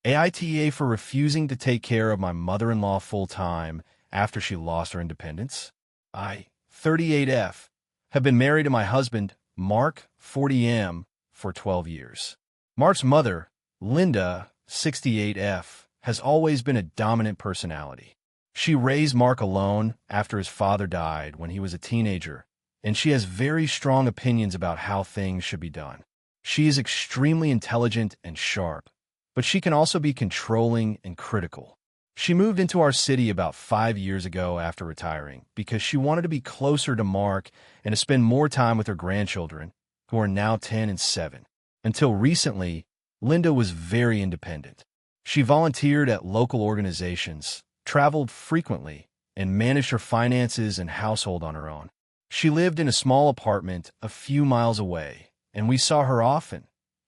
AITA for refusing to take care of my mother-in-law full-time after she lost her independence. I, 38F, have been married to my husband, Mark, 40M, for 12 years. Mark's mother, Linda, 68F, has always been a dominant personality. She raised Mark alone after his father died when he was a teenager, and she has very strong opinions about how things should be done. She is extremely intelligent and sharp, but she can also be controlling and critical. She moved into our city about 5 years ago after retiring because she wanted to be closer to Mark and to spend more time with her grandchildren, who are now 10 and 7. Until recently, Linda was very independent. She volunteered at local organizations, traveled frequently, and managed her finances and household on her own. She lived in a small apartment a few miles away, and we saw her often,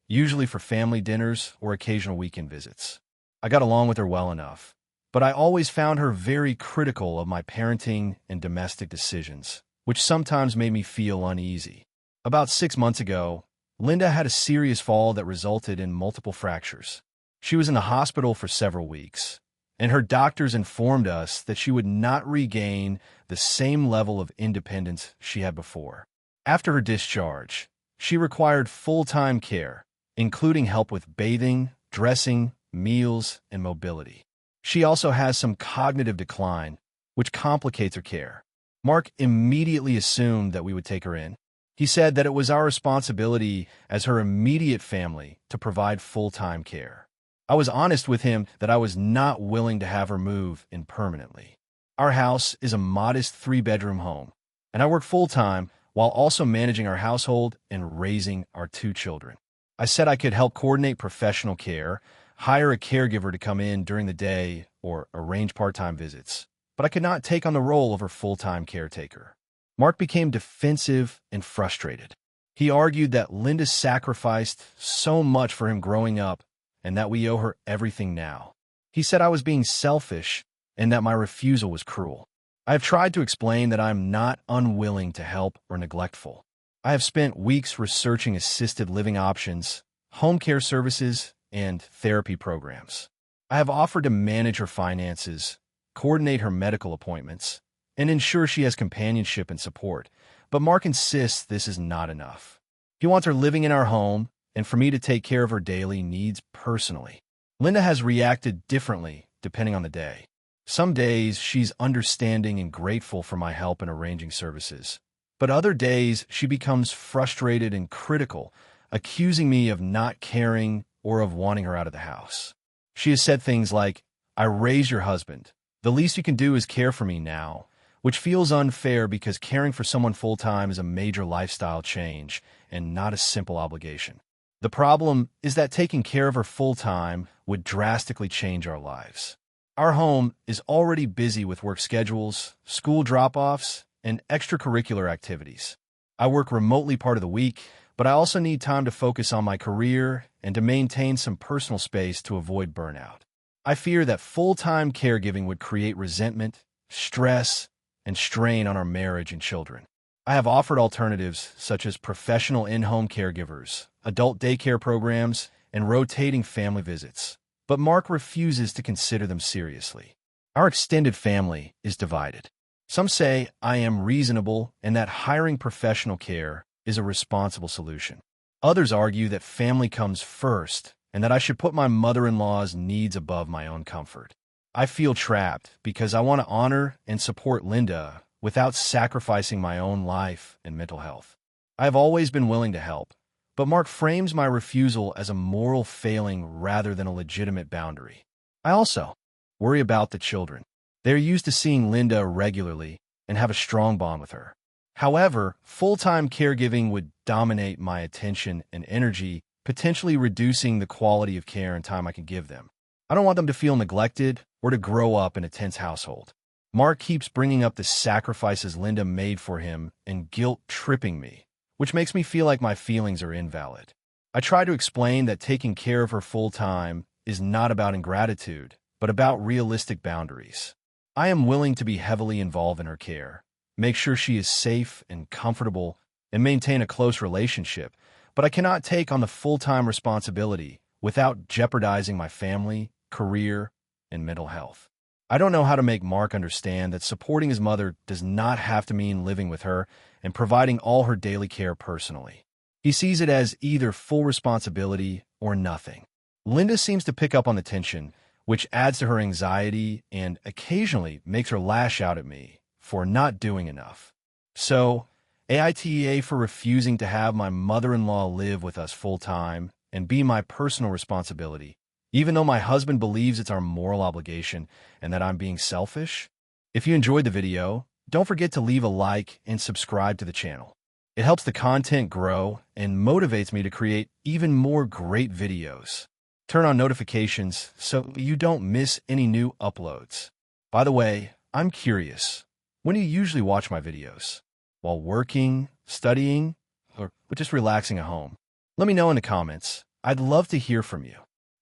usually for family dinners or occasional weekend visits. I got along with her well enough, but I always found her very critical of my parenting and domestic decisions, which sometimes made me feel uneasy. About 6 months ago, Linda had a serious fall that resulted in multiple fractures. She was in the hospital for several weeks, and her doctors informed us that she would not regain the same level of independence she had before. After her discharge, she required full-time care, including help with bathing, dressing, meals, and mobility. She also has some cognitive decline, which complicates her care. Mark immediately assumed that we would take her in. He said that it was our responsibility as her immediate family to provide full-time care. I was honest with him that I was not willing to have her move in permanently. Our house is a modest 3-bedroom home, and I work full-time while also managing our household and raising our 2 children. I said I could help coordinate professional care, hire a caregiver to come in during the day, or arrange part-time visits, but I could not take on the role of her full-time caretaker. Mark became defensive and frustrated. He argued that Linda sacrificed so much for him growing up and that we owe her everything now. He said I was being selfish and that my refusal was cruel. I have tried to explain that I am not unwilling to help or neglectful. I have spent weeks researching assisted living options, home care services, and therapy programs. I have offered to manage her finances, coordinate her medical appointments, and ensure she has companionship and support, but Mark insists this is not enough. He wants her living in our home and for me to take care of her daily needs personally. Linda has reacted differently depending on the day. Some days she's understanding and grateful for my help in arranging services, but other days she becomes frustrated and critical, accusing me of not caring or of wanting her out of the house. She has said things like, "I raised your husband. The least you can do is care for me now," which feels unfair because caring for someone full-time is a major lifestyle change and not a simple obligation. The problem is that taking care of her full-time would drastically change our lives. Our home is already busy with work schedules, school drop-offs, and extracurricular activities. I work remotely part of the week, but I also need time to focus on my career and to maintain some personal space to avoid burnout. I fear that full-time caregiving would create resentment, stress, and strain on our marriage and children. I have offered alternatives such as professional in-home caregivers, adult daycare programs, and rotating family visits, but Mark refuses to consider them seriously. Our extended family is divided. Some say I am reasonable and that hiring professional care is a responsible solution. Others argue that family comes first and that I should put my mother-in-law's needs above my own comfort. I feel trapped because I want to honor and support Linda without sacrificing my own life and mental health. I have always been willing to help, but Mark frames my refusal as a moral failing rather than a legitimate boundary. I also worry about the children. They are used to seeing Linda regularly and have a strong bond with her. However, full-time caregiving would dominate my attention and energy, potentially reducing the quality of care and time I can give them. I don't want them to feel neglected or to grow up in a tense household. Mark keeps bringing up the sacrifices Linda made for him and guilt-tripping me, which makes me feel like my feelings are invalid. I try to explain that taking care of her full-time is not about ingratitude, but about realistic boundaries. I am willing to be heavily involved in her care, make sure she is safe and comfortable, and maintain a close relationship, but I cannot take on the full-time responsibility without jeopardizing my family, career, and mental health. I don't know how to make Mark understand that supporting his mother does not have to mean living with her and providing all her daily care personally. He sees it as either full responsibility or nothing. Linda seems to pick up on the tension, which adds to her anxiety and occasionally makes her lash out at me for not doing enough. So, AITA for refusing to have my mother-in-law live with us full-time and be my personal responsibility, even though my husband believes it's our moral obligation and that I'm being selfish. If you enjoyed the video, don't forget to leave a like and subscribe to the channel. It helps the content grow and motivates me to create even more great videos. Turn on notifications so you don't miss any new uploads. By the way, I'm curious, when do you usually watch my videos? While working, studying, or just relaxing at home? Let me know in the comments. I'd love to hear from you.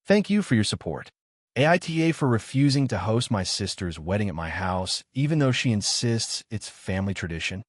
Thank you for your support. AITA for refusing to host my sister's wedding at my house, even though she insists it's family tradition.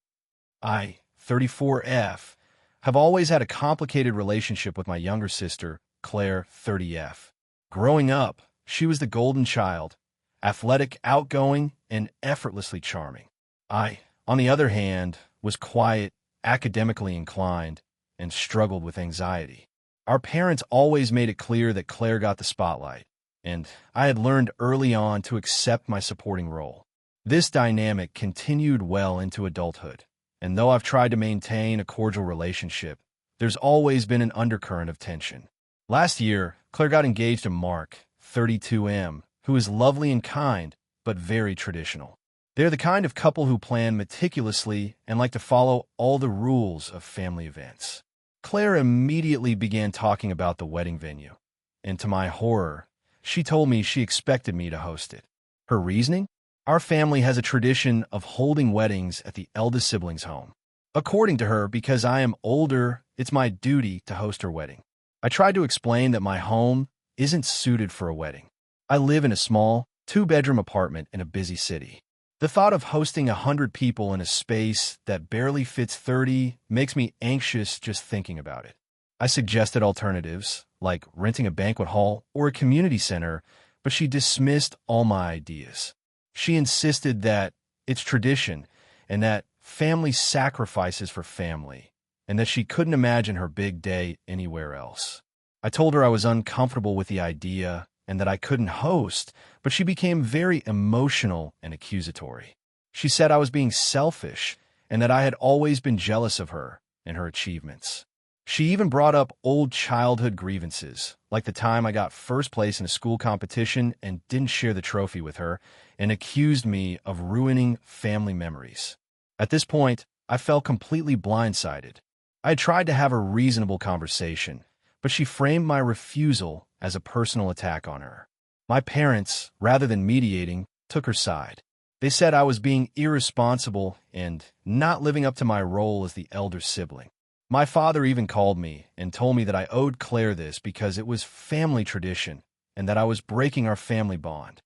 I, 34F, have always had a complicated relationship with my younger sister, Claire, 30F. Growing up, she was the golden child, athletic, outgoing, and effortlessly charming. I, on the other hand, was quiet, academically inclined, and struggled with anxiety. Our parents always made it clear that Claire got the spotlight, and I had learned early on to accept my supporting role. This dynamic continued well into adulthood, and though I've tried to maintain a cordial relationship, there's always been an undercurrent of tension. Last year, Claire got engaged to Mark, 32M, who is lovely and kind, but very traditional. They're the kind of couple who plan meticulously and like to follow all the rules of family events. Claire immediately began talking about the wedding venue, and to my horror, she told me she expected me to host it. Her reasoning? Our family has a tradition of holding weddings at the eldest sibling's home. According to her, because I am older, it's my duty to host her wedding. I tried to explain that my home isn't suited for a wedding. I live in a small, two-bedroom apartment in a busy city. The thought of hosting 100 people in a space that barely fits 30 makes me anxious just thinking about it. I suggested alternatives, like renting a banquet hall or a community center, but she dismissed all my ideas. She insisted that it's tradition and that family sacrifices for family, and that she couldn't imagine her big day anywhere else. I told her I was uncomfortable with the idea and that I couldn't host, but she became very emotional and accusatory. She said I was being selfish and that I had always been jealous of her and her achievements. She even brought up old childhood grievances, like the time I got first place in a school competition and didn't share the trophy with her, and accused me of ruining family memories. At this point, I felt completely blindsided. I had tried to have a reasonable conversation, but she framed my refusal as a personal attack on her. My parents, rather than mediating, took her side. They said I was being irresponsible and not living up to my role as the elder sibling. My father even called me and told me that I owed Claire this because it was family tradition and that I was breaking our family bond.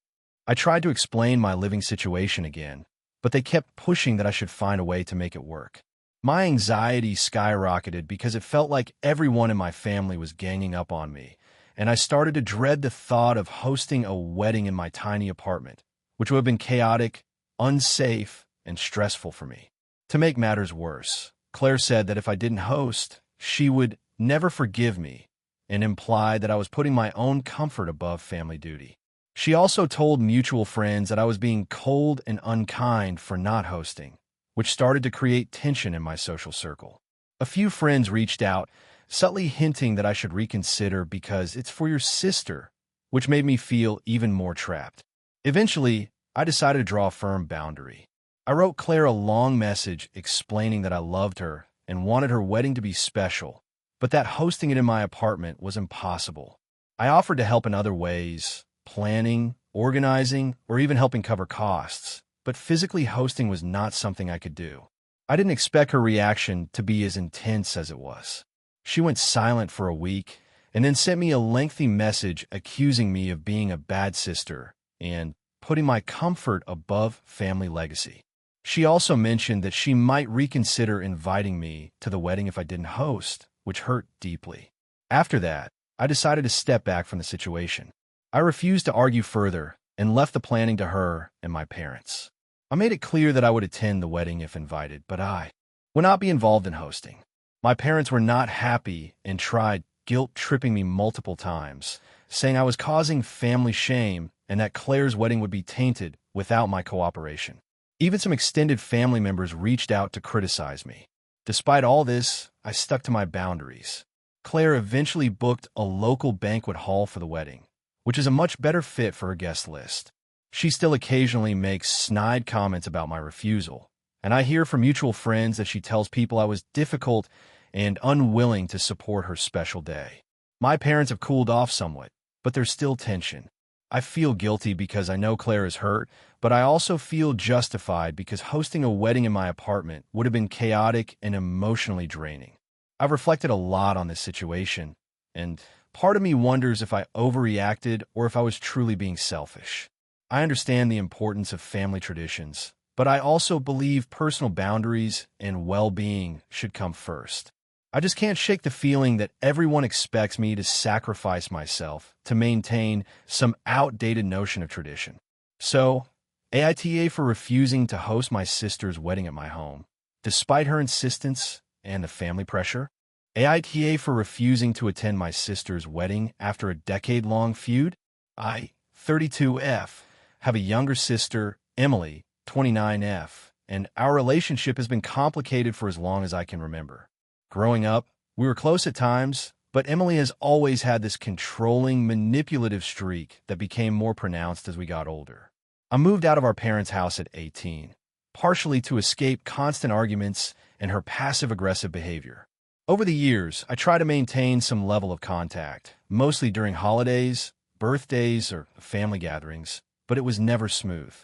I tried to explain my living situation again, but they kept pushing that I should find a way to make it work. My anxiety skyrocketed because it felt like everyone in my family was ganging up on me, and I started to dread the thought of hosting a wedding in my tiny apartment, which would have been chaotic, unsafe, and stressful for me. To make matters worse, Claire said that if I didn't host, she would never forgive me and implied that I was putting my own comfort above family duty. She also told mutual friends that I was being cold and unkind for not hosting, which started to create tension in my social circle. A few friends reached out, subtly hinting that I should reconsider because it's for your sister, which made me feel even more trapped. Eventually, I decided to draw a firm boundary. I wrote Claire a long message explaining that I loved her and wanted her wedding to be special, but that hosting it in my apartment was impossible. I offered to help in other ways, planning, organizing, or even helping cover costs, but physically hosting was not something I could do. I didn't expect her reaction to be as intense as it was. She went silent for a week and then sent me a lengthy message accusing me of being a bad sister and putting my comfort above family legacy. She also mentioned that she might reconsider inviting me to the wedding if I didn't host, which hurt deeply. After that, I decided to step back from the situation. I refused to argue further and left the planning to her and my parents. I made it clear that I would attend the wedding if invited, but I would not be involved in hosting. My parents were not happy and tried guilt-tripping me multiple times, saying I was causing family shame and that Claire's wedding would be tainted without my cooperation. Even some extended family members reached out to criticize me. Despite all this, I stuck to my boundaries. Claire eventually booked a local banquet hall for the wedding, which is a much better fit for her guest list. She still occasionally makes snide comments about my refusal, and I hear from mutual friends that she tells people I was difficult and unwilling to support her special day. My parents have cooled off somewhat, but there's still tension. I feel guilty because I know Claire is hurt, but I also feel justified because hosting a wedding in my apartment would have been chaotic and emotionally draining. I've reflected a lot on this situation, and part of me wonders if I overreacted or if I was truly being selfish. I understand the importance of family traditions, but I also believe personal boundaries and well-being should come first. I just can't shake the feeling that everyone expects me to sacrifice myself to maintain some outdated notion of tradition. So, AITA for refusing to host my sister's wedding at my home, despite her insistence and the family pressure. AITA for refusing to attend my sister's wedding after a decade-long feud. I, 32F, have a younger sister, Emily, 29F, and our relationship has been complicated for as long as I can remember. Growing up, we were close at times, but Emily has always had this controlling, manipulative streak that became more pronounced as we got older. I moved out of our parents' house at 18, partially to escape constant arguments and her passive-aggressive behavior. Over the years, I try to maintain some level of contact, mostly during holidays, birthdays, or family gatherings, but it was never smooth.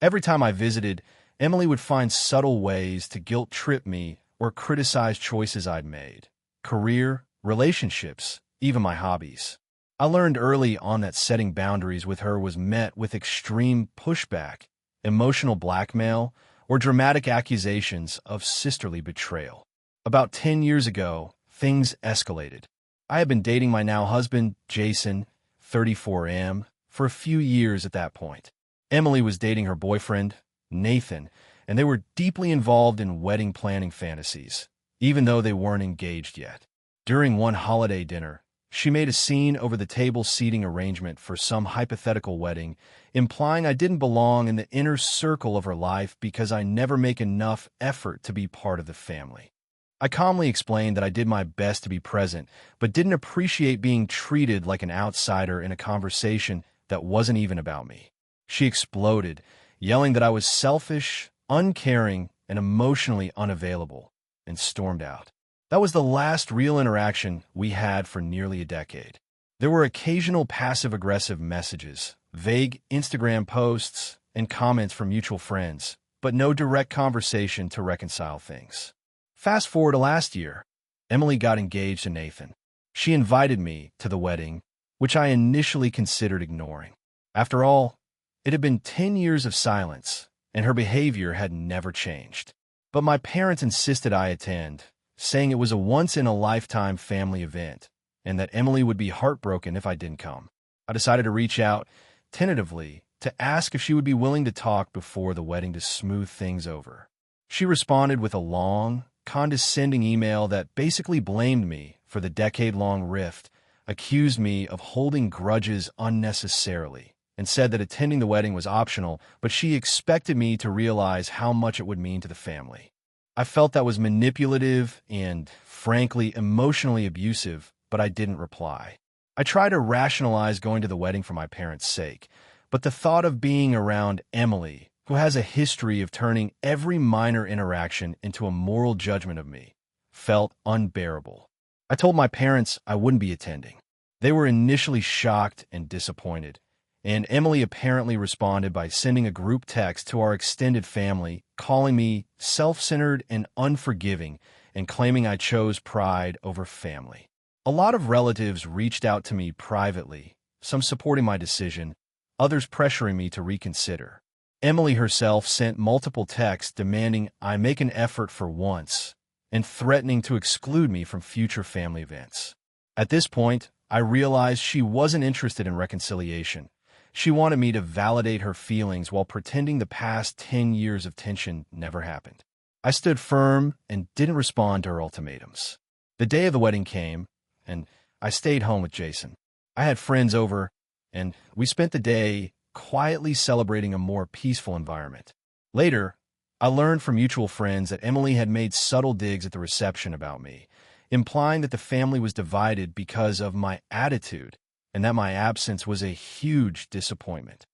Every time I visited, Emily would find subtle ways to guilt-trip me or criticize choices I'd made. Career, relationships, even my hobbies. I learned early on that setting boundaries with her was met with extreme pushback, emotional blackmail, or dramatic accusations of sisterly betrayal. About 10 years ago, things escalated. I had been dating my now husband, Jason, 34M, for a few years at that point. Emily was dating her boyfriend, Nathan, and they were deeply involved in wedding planning fantasies, even though they weren't engaged yet. During one holiday dinner, she made a scene over the table seating arrangement for some hypothetical wedding, implying I didn't belong in the inner circle of her life because I never make enough effort to be part of the family. I calmly explained that I did my best to be present, but didn't appreciate being treated like an outsider in a conversation that wasn't even about me. She exploded, yelling that I was selfish, uncaring, and emotionally unavailable, and stormed out. That was the last real interaction we had for nearly a decade. There were occasional passive-aggressive messages, vague Instagram posts, and comments from mutual friends, but no direct conversation to reconcile things. Fast forward to last year, Emily got engaged to Nathan. She invited me to the wedding, which I initially considered ignoring. After all, it had been 10 years of silence, and her behavior had never changed. But my parents insisted I attend, saying it was a once-in-a-lifetime family event, and that Emily would be heartbroken if I didn't come. I decided to reach out, tentatively, to ask if she would be willing to talk before the wedding to smooth things over. She responded with a long, condescending email that basically blamed me for the decade-long rift, accused me of holding grudges unnecessarily, and said that attending the wedding was optional, but she expected me to realize how much it would mean to the family. I felt that was manipulative and, frankly, emotionally abusive, but I didn't reply. I tried to rationalize going to the wedding for my parents' sake, but the thought of being around Emily, who has a history of turning every minor interaction into a moral judgment of me, felt unbearable. I told my parents I wouldn't be attending. They were initially shocked and disappointed, and Emily apparently responded by sending a group text to our extended family, calling me self-centered and unforgiving, and claiming I chose pride over family. A lot of relatives reached out to me privately, some supporting my decision, others pressuring me to reconsider. Emily herself sent multiple texts demanding I make an effort for once, and threatening to exclude me from future family events. At this point, I realized she wasn't interested in reconciliation. She wanted me to validate her feelings while pretending the past 10 years of tension never happened. I stood firm and didn't respond to her ultimatums. The day of the wedding came, and I stayed home with Jason. I had friends over, and we spent the day quietly celebrating a more peaceful environment. Later, I learned from mutual friends that Emily had made subtle digs at the reception about me, implying that the family was divided because of my attitude and that my absence was a huge disappointment.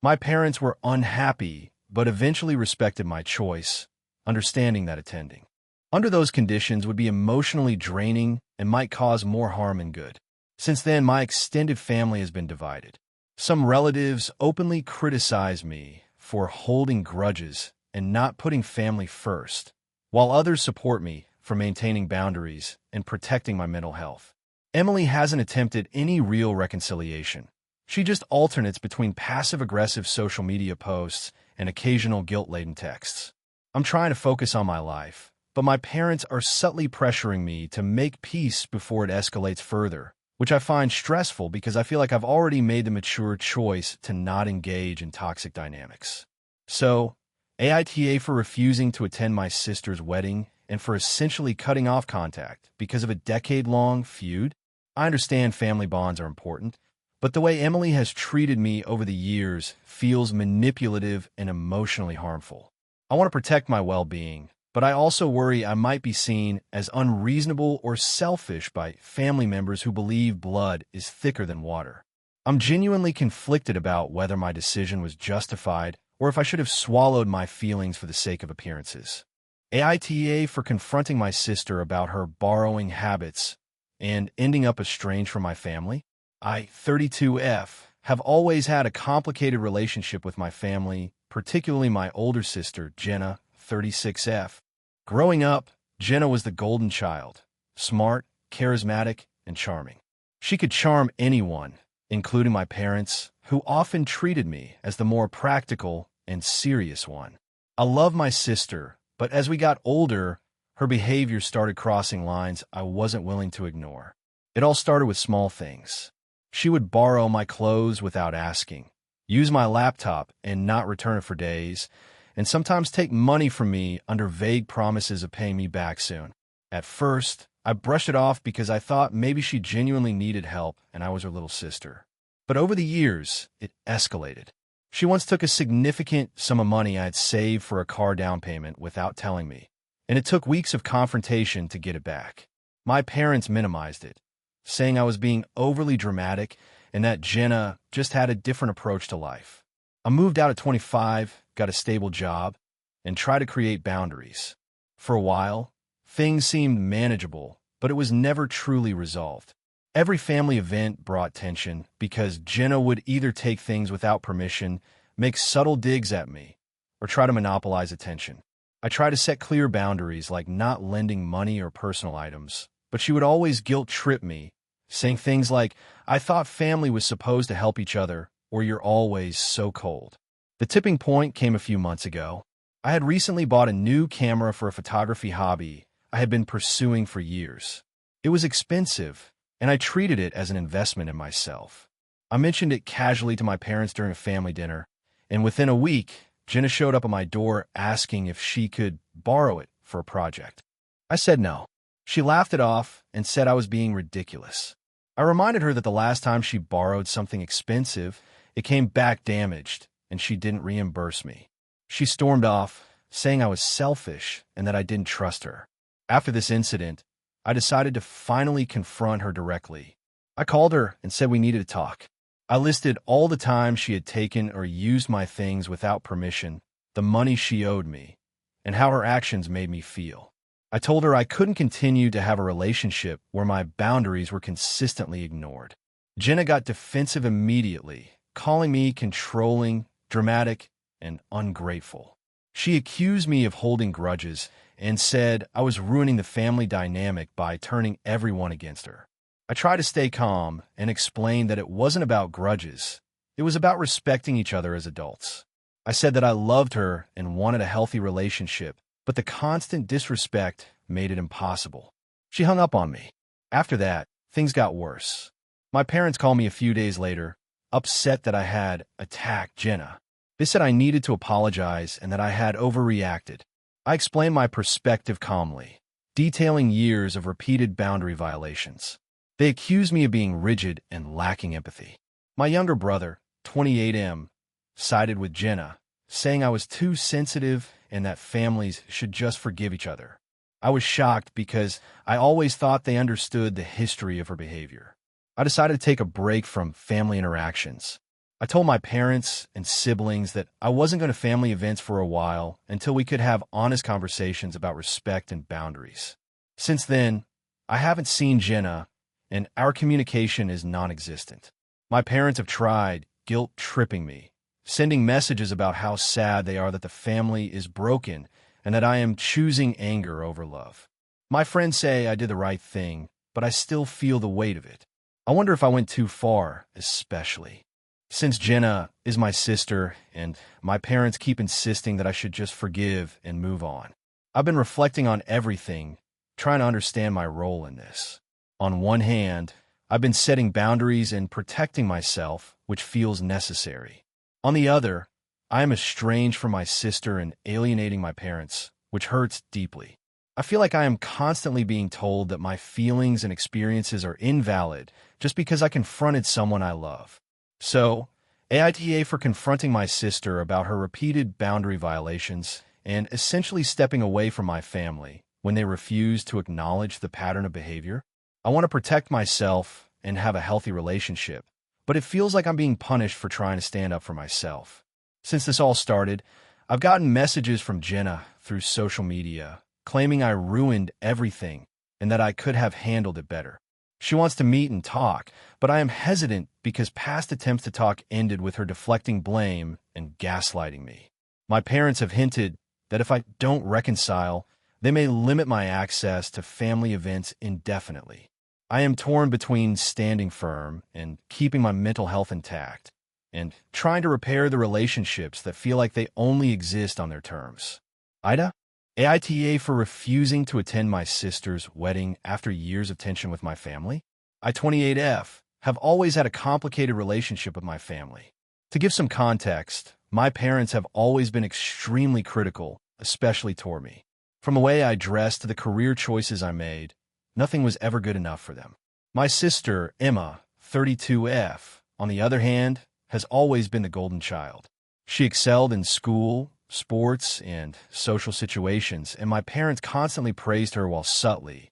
My parents were unhappy, but eventually respected my choice, understanding that attending under those conditions would be emotionally draining and might cause more harm than good. Since then, my extended family has been divided. Some relatives openly criticize me for holding grudges and not putting family first, while others support me for maintaining boundaries and protecting my mental health. Emily hasn't attempted any real reconciliation. She just alternates between passive-aggressive social media posts and occasional guilt-laden texts. I'm trying to focus on my life, but my parents are subtly pressuring me to make peace before it escalates further, which I find stressful because I feel like I've already made the mature choice to not engage in toxic dynamics. So, AITA for refusing to attend my sister's wedding and for essentially cutting off contact because of a decade-long feud. I understand family bonds are important, but the way Emily has treated me over the years feels manipulative and emotionally harmful. I want to protect my well-being, but I also worry I might be seen as unreasonable or selfish by family members who believe blood is thicker than water. I'm genuinely conflicted about whether my decision was justified or if I should have swallowed my feelings for the sake of appearances. AITA for confronting my sister about her borrowing habits and ending up estranged from my family. I, 32F, have always had a complicated relationship with my family, particularly my older sister, Jenna, 36F. Growing up, Jenna was the golden child, smart, charismatic, and charming. She could charm anyone, including my parents, who often treated me as the more practical and serious one. I love my sister, but as we got older, her behavior started crossing lines I wasn't willing to ignore. It all started with small things. She would borrow my clothes without asking, use my laptop and not return it for days, and sometimes take money from me under vague promises of paying me back soon. At first, I brushed it off because I thought maybe she genuinely needed help and I was her little sister. But over the years, it escalated. She once took a significant sum of money I had saved for a car down payment without telling me, and it took weeks of confrontation to get it back. My parents minimized it, saying I was being overly dramatic and that Jenna just had a different approach to life. I moved out at 25, got a stable job, and tried to create boundaries. For a while, things seemed manageable, but it was never truly resolved. Every family event brought tension because Jenna would either take things without permission, make subtle digs at me, or try to monopolize attention. I tried to set clear boundaries like not lending money or personal items, but she would always guilt-trip me, saying things like, "I thought family was supposed to help each other," or "you're always so cold." The tipping point came a few months ago. I had recently bought a new camera for a photography hobby I had been pursuing for years. It was expensive, and I treated it as an investment in myself. I mentioned it casually to my parents during a family dinner, and within a week, Jenna showed up at my door asking if she could borrow it for a project. I said no. She laughed it off and said I was being ridiculous. I reminded her that the last time she borrowed something expensive, it came back damaged, and she didn't reimburse me. She stormed off, saying I was selfish and that I didn't trust her. After this incident, I decided to finally confront her directly. I called her and said we needed to talk. I listed all the times she had taken or used my things without permission, the money she owed me, and how her actions made me feel. I told her I couldn't continue to have a relationship where my boundaries were consistently ignored. Jenna got defensive immediately, calling me controlling, dramatic, and ungrateful. She accused me of holding grudges and said I was ruining the family dynamic by turning everyone against her. I tried to stay calm and explain that it wasn't about grudges. It was about respecting each other as adults. I said that I loved her and wanted a healthy relationship, but the constant disrespect made it impossible. She hung up on me. After that, things got worse. My parents called me a few days later, upset that I had attacked Jenna. They said I needed to apologize and that I had overreacted. I explained my perspective calmly, detailing years of repeated boundary violations. They accused me of being rigid and lacking empathy. My younger brother, 28M, sided with Jenna, saying I was too sensitive and that families should just forgive each other. I was shocked because I always thought they understood the history of her behavior. I decided to take a break from family interactions. I told my parents and siblings that I wasn't going to family events for a while until we could have honest conversations about respect and boundaries. Since then, I haven't seen Jenna, and our communication is non-existent. My parents have tried guilt-tripping me, sending messages about how sad they are that the family is broken and that I am choosing anger over love. My friends say I did the right thing, but I still feel the weight of it. I wonder if I went too far, especially since Jenna is my sister and my parents keep insisting that I should just forgive and move on. I've been reflecting on everything, trying to understand my role in this. On one hand, I've been setting boundaries and protecting myself, which feels necessary. On the other, I am estranged from my sister and alienating my parents, which hurts deeply. I feel like I am constantly being told that my feelings and experiences are invalid just because I confronted someone I love. So, AITA for confronting my sister about her repeated boundary violations and essentially stepping away from my family when they refuse to acknowledge the pattern of behavior. I want to protect myself and have a healthy relationship, but it feels like I'm being punished for trying to stand up for myself. Since this all started, I've gotten messages from Jenna through social media claiming I ruined everything and that I could have handled it better. She wants to meet and talk, but I am hesitant because past attempts to talk ended with her deflecting blame and gaslighting me. My parents have hinted that if I don't reconcile, they may limit my access to family events indefinitely. I am torn between standing firm and keeping my mental health intact, and trying to repair the relationships that feel like they only exist on their terms. AITA? AITA for refusing to attend my sister's wedding after years of tension with my family. I, 28F, have always had a complicated relationship with my family. To give some context, my parents have always been extremely critical, especially toward me. From the way I dressed to the career choices I made, nothing was ever good enough for them. My sister, Emma, 32F, on the other hand, has always been the golden child. She excelled in school, sports, and social situations, and my parents constantly praised her while subtly,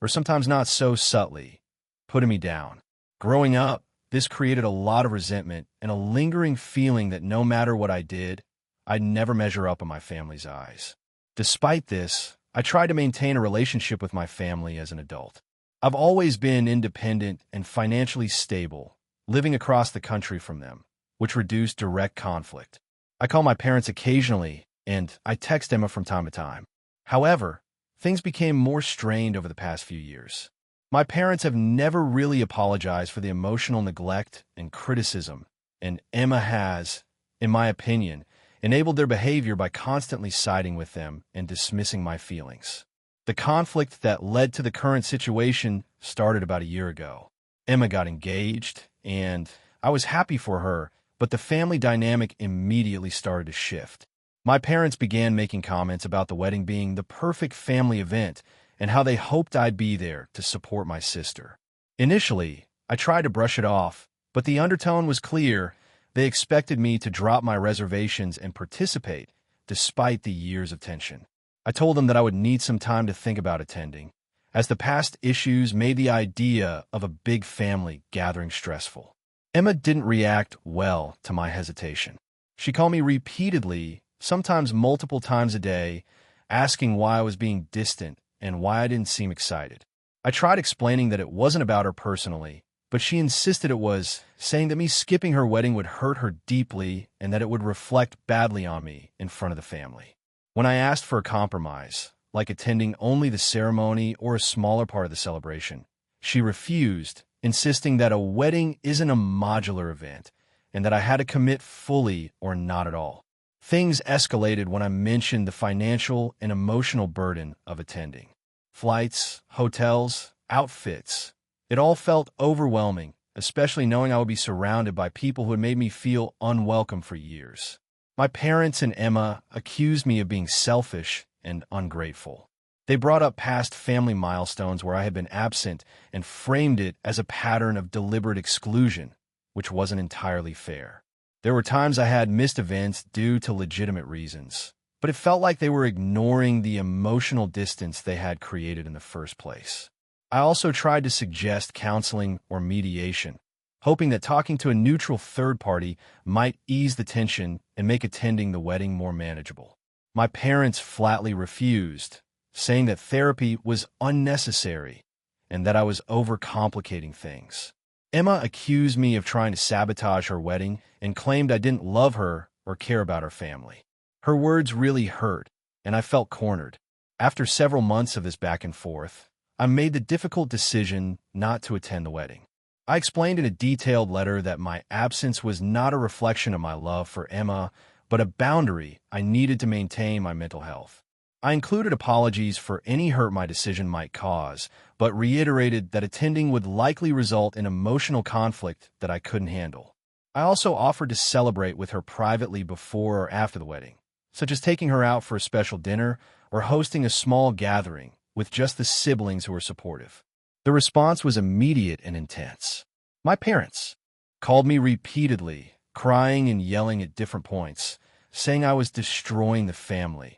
or sometimes not so subtly, putting me down. Growing up, this created a lot of resentment and a lingering feeling that no matter what I did, I'd never measure up in my family's eyes. Despite this, I tried to maintain a relationship with my family as an adult. I've always been independent and financially stable, living across the country from them, which reduced direct conflict. I call my parents occasionally, and I text Emma from time to time. However, things became more strained over the past few years. My parents have never really apologized for the emotional neglect and criticism, and Emma has, in my opinion, enabled their behavior by constantly siding with them and dismissing my feelings. The conflict that led to the current situation started about a year ago. Emma got engaged, and I was happy for her, but the family dynamic immediately started to shift. My parents began making comments about the wedding being the perfect family event and how they hoped I'd be there to support my sister. Initially, I tried to brush it off, but the undertone was clear. They expected me to drop my reservations and participate, despite the years of tension. I told them that I would need some time to think about attending, as the past issues made the idea of a big family gathering stressful. Emma didn't react well to my hesitation. She called me repeatedly, sometimes multiple times a day, asking why I was being distant and why I didn't seem excited. I tried explaining that it wasn't about her personally, but she insisted it was, saying that me skipping her wedding would hurt her deeply and that it would reflect badly on me in front of the family. When I asked for a compromise, like attending only the ceremony or a smaller part of the celebration, she refused, insisting that a wedding isn't a modular event and that I had to commit fully or not at all. Things escalated when I mentioned the financial and emotional burden of attending. Flights, hotels, outfits, it all felt overwhelming, especially knowing I would be surrounded by people who had made me feel unwelcome for years. My parents and Emma accused me of being selfish and ungrateful. They brought up past family milestones where I had been absent and framed it as a pattern of deliberate exclusion, which wasn't entirely fair. There were times I had missed events due to legitimate reasons, but it felt like they were ignoring the emotional distance they had created in the first place. I also tried to suggest counseling or mediation, hoping that talking to a neutral third party might ease the tension and make attending the wedding more manageable. My parents flatly refused, saying that therapy was unnecessary and that I was overcomplicating things. Emma accused me of trying to sabotage her wedding and claimed I didn't love her or care about her family. Her words really hurt, and I felt cornered. After several months of this back and forth, I made the difficult decision not to attend the wedding. I explained in a detailed letter that my absence was not a reflection of my love for Emma, but a boundary I needed to maintain my mental health. I included apologies for any hurt my decision might cause, but reiterated that attending would likely result in emotional conflict that I couldn't handle. I also offered to celebrate with her privately before or after the wedding, such as taking her out for a special dinner or hosting a small gathering with just the siblings who were supportive. The response was immediate and intense. My parents called me repeatedly, crying and yelling at different points, saying I was destroying the family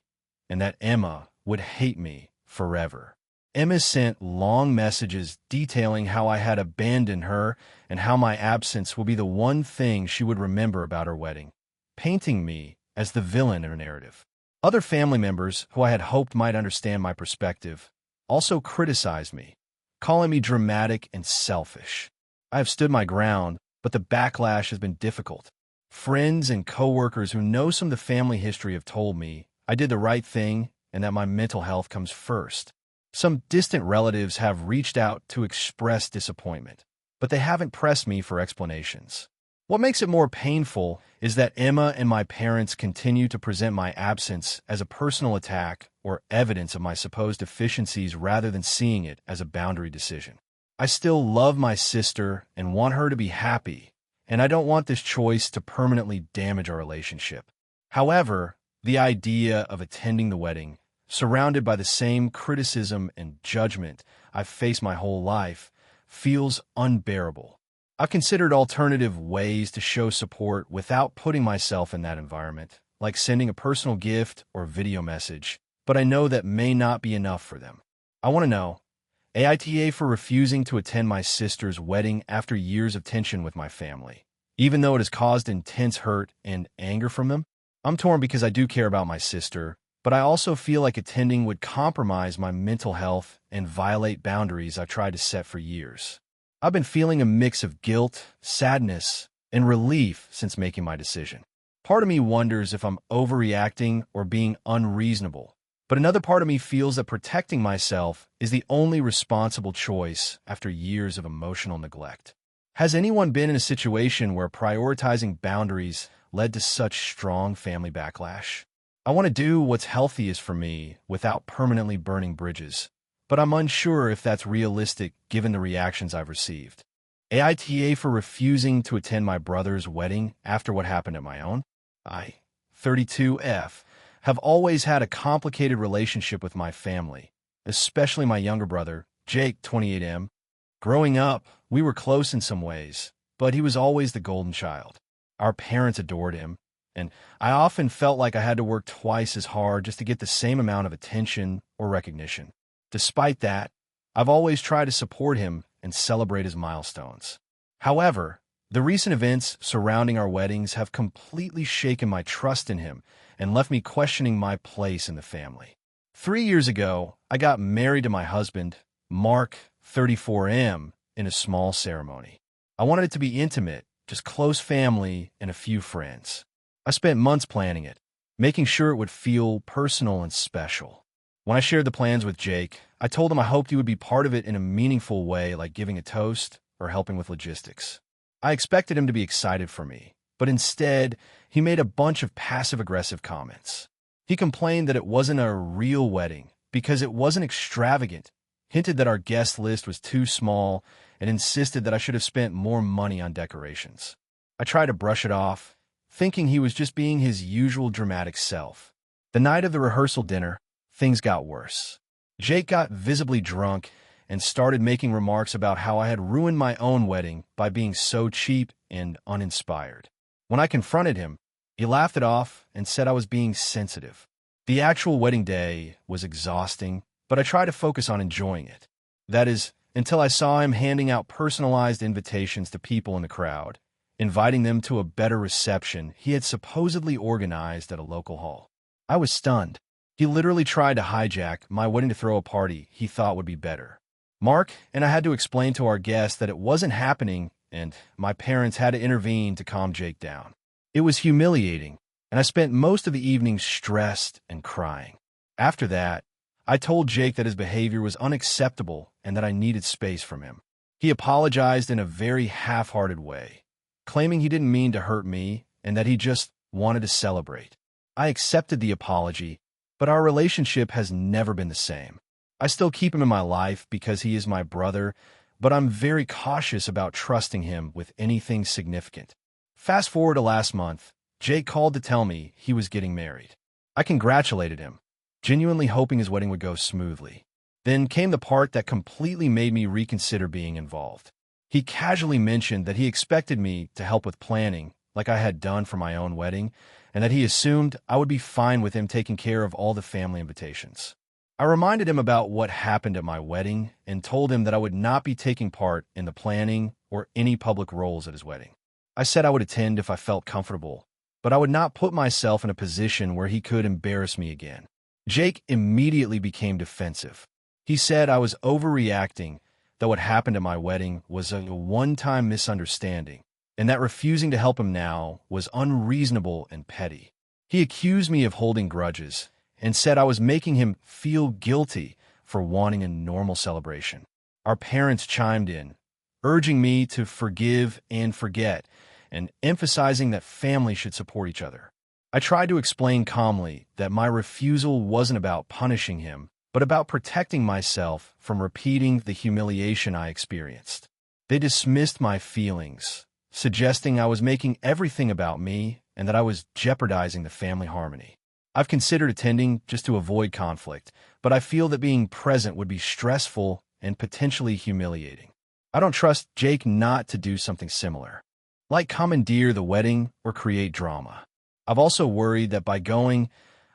and that Emma would hate me forever. Emma sent long messages detailing how I had abandoned her and how my absence will be the one thing she would remember about her wedding, painting me as the villain in her narrative. Other family members, who I had hoped might understand my perspective, also criticized me, calling me dramatic and selfish. I have stood my ground, but the backlash has been difficult. Friends and coworkers who know some of the family history have told me I did the right thing and that my mental health comes first. Some distant relatives have reached out to express disappointment, but they haven't pressed me for explanations. What makes it more painful is that Emma and my parents continue to present my absence as a personal attack or evidence of my supposed deficiencies rather than seeing it as a boundary decision. I still love my sister and want her to be happy, and I don't want this choice to permanently damage our relationship. However, the idea of attending the wedding, surrounded by the same criticism and judgment I've faced my whole life, feels unbearable. I've considered alternative ways to show support without putting myself in that environment, like sending a personal gift or video message, but I know that may not be enough for them. I want to know, AITA for refusing to attend my sister's wedding after years of tension with my family, even though it has caused intense hurt and anger from them. I'm torn because I do care about my sister, but I also feel like attending would compromise my mental health and violate boundaries I tried to set for years. I've been feeling a mix of guilt, sadness, and relief since making my decision. Part of me wonders if I'm overreacting or being unreasonable, but another part of me feels that protecting myself is the only responsible choice after years of emotional neglect. Has anyone been in a situation where prioritizing boundaries led to such strong family backlash? I want to do what's healthiest for me without permanently burning bridges, but I'm unsure if that's realistic given the reactions I've received. AITA for refusing to attend my brother's wedding after what happened at my own. I, 32F, have always had a complicated relationship with my family, especially my younger brother, Jake, 28M. Growing up, we were close in some ways, but he was always the golden child. Our parents adored him, and I often felt like I had to work twice as hard just to get the same amount of attention or recognition. Despite that, I've always tried to support him and celebrate his milestones. However, the recent events surrounding our weddings have completely shaken my trust in him and left me questioning my place in the family. 3 years ago, I got married to my husband, Mark, 34M, in a small ceremony. I wanted it to be intimate, just close family and a few friends. I spent months planning it, making sure it would feel personal and special. When I shared the plans with Jake, I told him I hoped he would be part of it in a meaningful way, like giving a toast or helping with logistics. I expected him to be excited for me, but instead, he made a bunch of passive-aggressive comments. He complained that it wasn't a real wedding because it wasn't extravagant, hinted that our guest list was too small, and insisted that I should have spent more money on decorations. I tried to brush it off, thinking he was just being his usual dramatic self. The night of the rehearsal dinner, things got worse. Jake got visibly drunk and started making remarks about how I had ruined my own wedding by being so cheap and uninspired. When I confronted him, he laughed it off and said I was being sensitive. The actual wedding day was exhausting, but I tried to focus on enjoying it. That is, until I saw him handing out personalized invitations to people in the crowd, inviting them to a better reception he had supposedly organized at a local hall. I was stunned. He literally tried to hijack my wedding to throw a party he thought would be better. Mark and I had to explain to our guests that it wasn't happening, and my parents had to intervene to calm Jake down. It was humiliating, and I spent most of the evening stressed and crying. After that, I told Jake that his behavior was unacceptable and that I needed space from him. He apologized in a very half-hearted way, claiming he didn't mean to hurt me and that he just wanted to celebrate. I accepted the apology, but our relationship has never been the same. I still keep him in my life because he is my brother, but I'm very cautious about trusting him with anything significant. Fast forward to last month, Jake called to tell me he was getting married. I congratulated him, genuinely hoping his wedding would go smoothly. Then came the part that completely made me reconsider being involved. He casually mentioned that he expected me to help with planning, like I had done for my own wedding, and that he assumed I would be fine with him taking care of all the family invitations. I reminded him about what happened at my wedding and told him that I would not be taking part in the planning or any public roles at his wedding. I said I would attend if I felt comfortable, but I would not put myself in a position where he could embarrass me again. Jake immediately became defensive. He said I was overreacting, that what happened at my wedding was a one-time misunderstanding, and that refusing to help him now was unreasonable and petty. He accused me of holding grudges and said I was making him feel guilty for wanting a normal celebration. Our parents chimed in, urging me to forgive and forget, and emphasizing that family should support each other. I tried to explain calmly that my refusal wasn't about punishing him, but about protecting myself from repeating the humiliation I experienced. They dismissed my feelings, suggesting I was making everything about me and that I was jeopardizing the family harmony. I've considered attending just to avoid conflict, but I feel that being present would be stressful and potentially humiliating. I don't trust Jake not to do something similar, like commandeer the wedding or create drama. I've also worried that by going,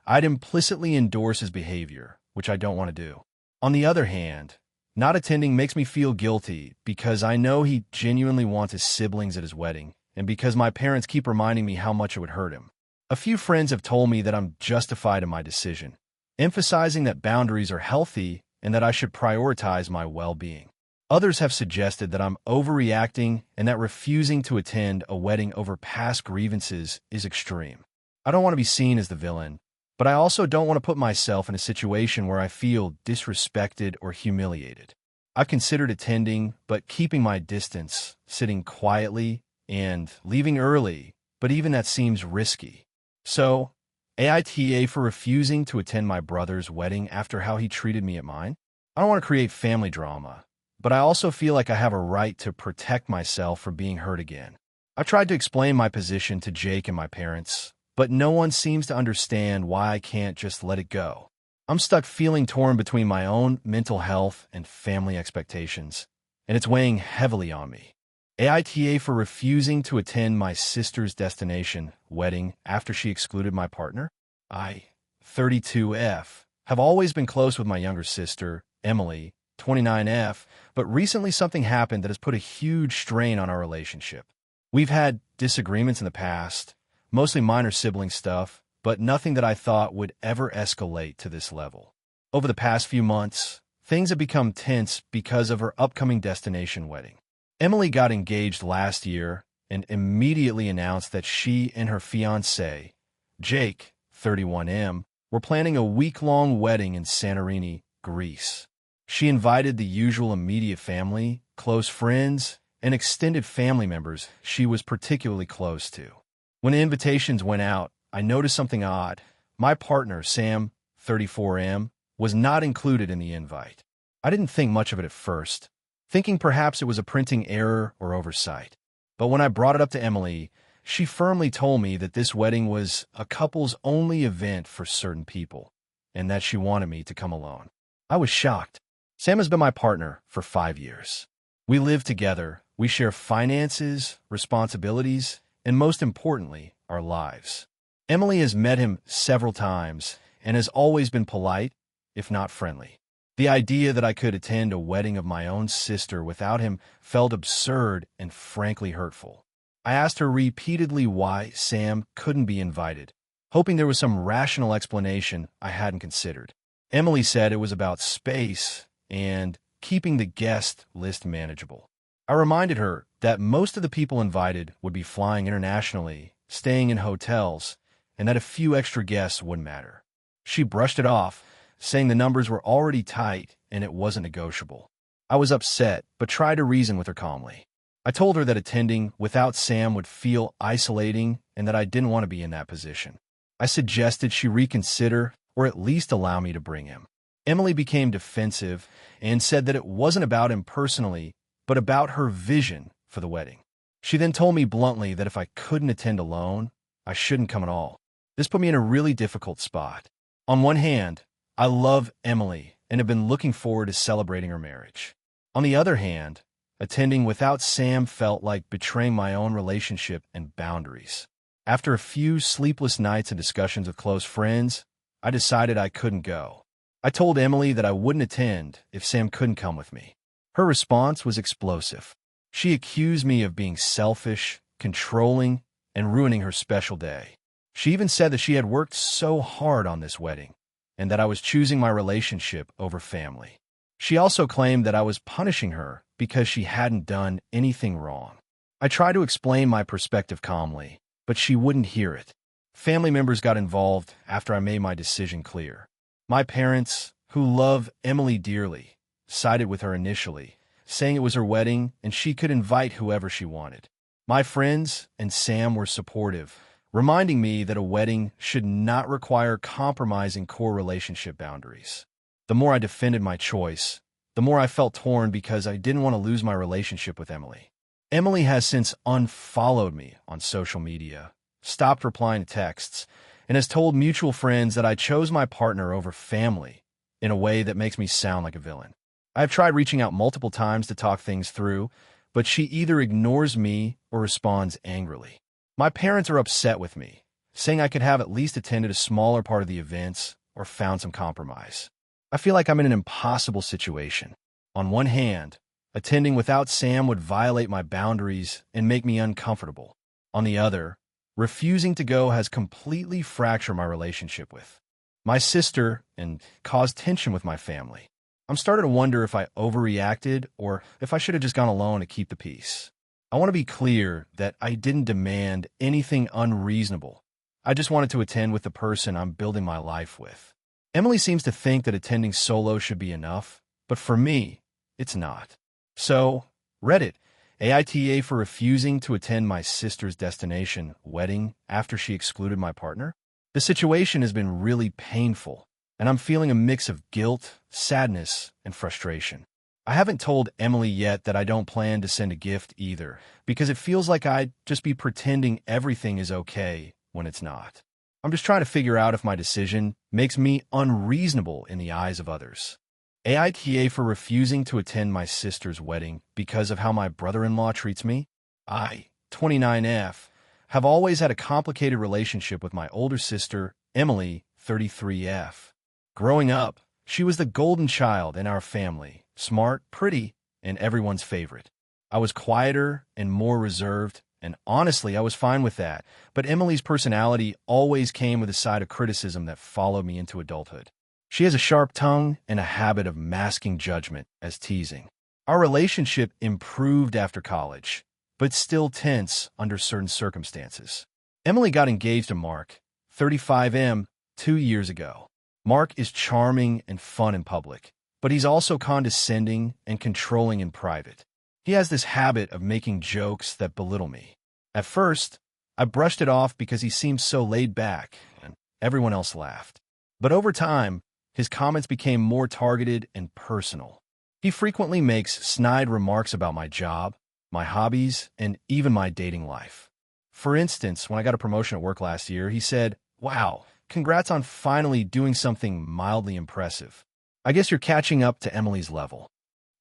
I'd implicitly endorse his behavior, which I don't want to do. On the other hand, not attending makes me feel guilty because I know he genuinely wants his siblings at his wedding, and because my parents keep reminding me how much it would hurt him. A few friends have told me that I'm justified in my decision, emphasizing that boundaries are healthy and that I should prioritize my well-being. Others have suggested that I'm overreacting and that refusing to attend a wedding over past grievances is extreme. I don't want to be seen as the villain, but I also don't want to put myself in a situation where I feel disrespected or humiliated. I've considered attending, but keeping my distance, sitting quietly, and leaving early, but even that seems risky. So, AITA for refusing to attend my brother's wedding after how he treated me at mine? I don't want to create family drama, but I also feel like I have a right to protect myself from being hurt again. I've tried to explain my position to Jake and my parents, but no one seems to understand why I can't just let it go. I'm stuck feeling torn between my own mental health and family expectations, and it's weighing heavily on me. AITA for refusing to attend my sister's destination wedding after she excluded my partner? I, 32F, have always been close with my younger sister, Emily, 29F, but recently something happened that has put a huge strain on our relationship. We've had disagreements in the past, mostly minor sibling stuff, but nothing that I thought would ever escalate to this level. Over the past few months, things have become tense because of her upcoming destination wedding. Emily got engaged last year and immediately announced that she and her fiancé, Jake, 31M, were planning a week-long wedding in Santorini, Greece. She invited the usual immediate family, close friends, and extended family members she was particularly close to. When the invitations went out, I noticed something odd. My partner, Sam, 34M, was not included in the invite. I didn't think much of it at first, thinking perhaps it was a printing error or oversight. But when I brought it up to Emily, she firmly told me that this wedding was a couple's only event for certain people, and that she wanted me to come alone. I was shocked. Sam has been my partner for 5 years. We live together, we share finances, responsibilities, and most importantly, our lives. Emily has met him several times and has always been polite, if not friendly. The idea that I could attend a wedding of my own sister without him felt absurd and frankly hurtful. I asked her repeatedly why Sam couldn't be invited, hoping there was some rational explanation I hadn't considered. Emily said it was about space and keeping the guest list manageable. I reminded her that most of the people invited would be flying internationally, staying in hotels, and that a few extra guests wouldn't matter. She brushed it off, saying the numbers were already tight and it wasn't negotiable. I was upset, but tried to reason with her calmly. I told her that attending without Sam would feel isolating and that I didn't want to be in that position. I suggested she reconsider or at least allow me to bring him. Emily became defensive and said that it wasn't about him personally, but about her vision for the wedding. She then told me bluntly that if I couldn't attend alone, I shouldn't come at all. This put me in a really difficult spot. On one hand, I love Emily and have been looking forward to celebrating her marriage. On the other hand, attending without Sam felt like betraying my own relationship and boundaries. After a few sleepless nights and discussions with close friends, I decided I couldn't go. I told Emily that I wouldn't attend if Sam couldn't come with me. Her response was explosive. She accused me of being selfish, controlling, and ruining her special day. She even said that she had worked so hard on this wedding, and that I was choosing my relationship over family. She also claimed that I was punishing her because she hadn't done anything wrong. I tried to explain my perspective calmly, but she wouldn't hear it. Family members got involved after I made my decision clear. My parents, who love Emily dearly, sided with her initially, saying it was her wedding and she could invite whoever she wanted. My friends and Sam were supportive, reminding me that a wedding should not require compromising core relationship boundaries. The more I defended my choice, the more I felt torn because I didn't want to lose my relationship with Emily. Emily has since unfollowed me on social media, stopped replying to texts, and has told mutual friends that I chose my partner over family in a way that makes me sound like a villain. I have tried reaching out multiple times to talk things through, but she either ignores me or responds angrily. My parents are upset with me, saying I could have at least attended a smaller part of the events or found some compromise. I feel like I'm in an impossible situation. On one hand, attending without Sam would violate my boundaries and make me uncomfortable. On the other, refusing to go has completely fractured my relationship with my sister and caused tension with my family. I'm starting to wonder if I overreacted or if I should have just gone alone to keep the peace. I want to be clear that I didn't demand anything unreasonable. I just wanted to attend with the person I'm building my life with. Emily seems to think that attending solo should be enough, but for me, it's not. So, Reddit AITA for refusing to attend my sister's destination wedding after she excluded my partner? The situation has been really painful, and I'm feeling a mix of guilt, sadness, and frustration. I haven't told Emily yet that I don't plan to send a gift either, because it feels like I'd just be pretending everything is okay when it's not. I'm just trying to figure out if my decision makes me unreasonable in the eyes of others. AITA for refusing to attend my sister's wedding because of how my brother-in-law treats me? I, 29F, have always had a complicated relationship with my older sister, Emily, 33F. Growing up, she was the golden child in our family, smart, pretty, and everyone's favorite. I was quieter and more reserved, and honestly, I was fine with that, but Emily's personality always came with a side of criticism that followed me into adulthood. She has a sharp tongue and a habit of masking judgment as teasing. Our relationship improved after college, but still tense under certain circumstances. Emily got engaged to Mark, 35M, 2 years ago. Mark is charming and fun in public, but he's also condescending and controlling in private. He has this habit of making jokes that belittle me. At first, I brushed it off because he seemed so laid back, and everyone else laughed. But over time, his comments became more targeted and personal. He frequently makes snide remarks about my job, my hobbies, and even my dating life. For instance, when I got a promotion at work last year, he said, "Wow, congrats on finally doing something mildly impressive. I guess you're catching up to Emily's level."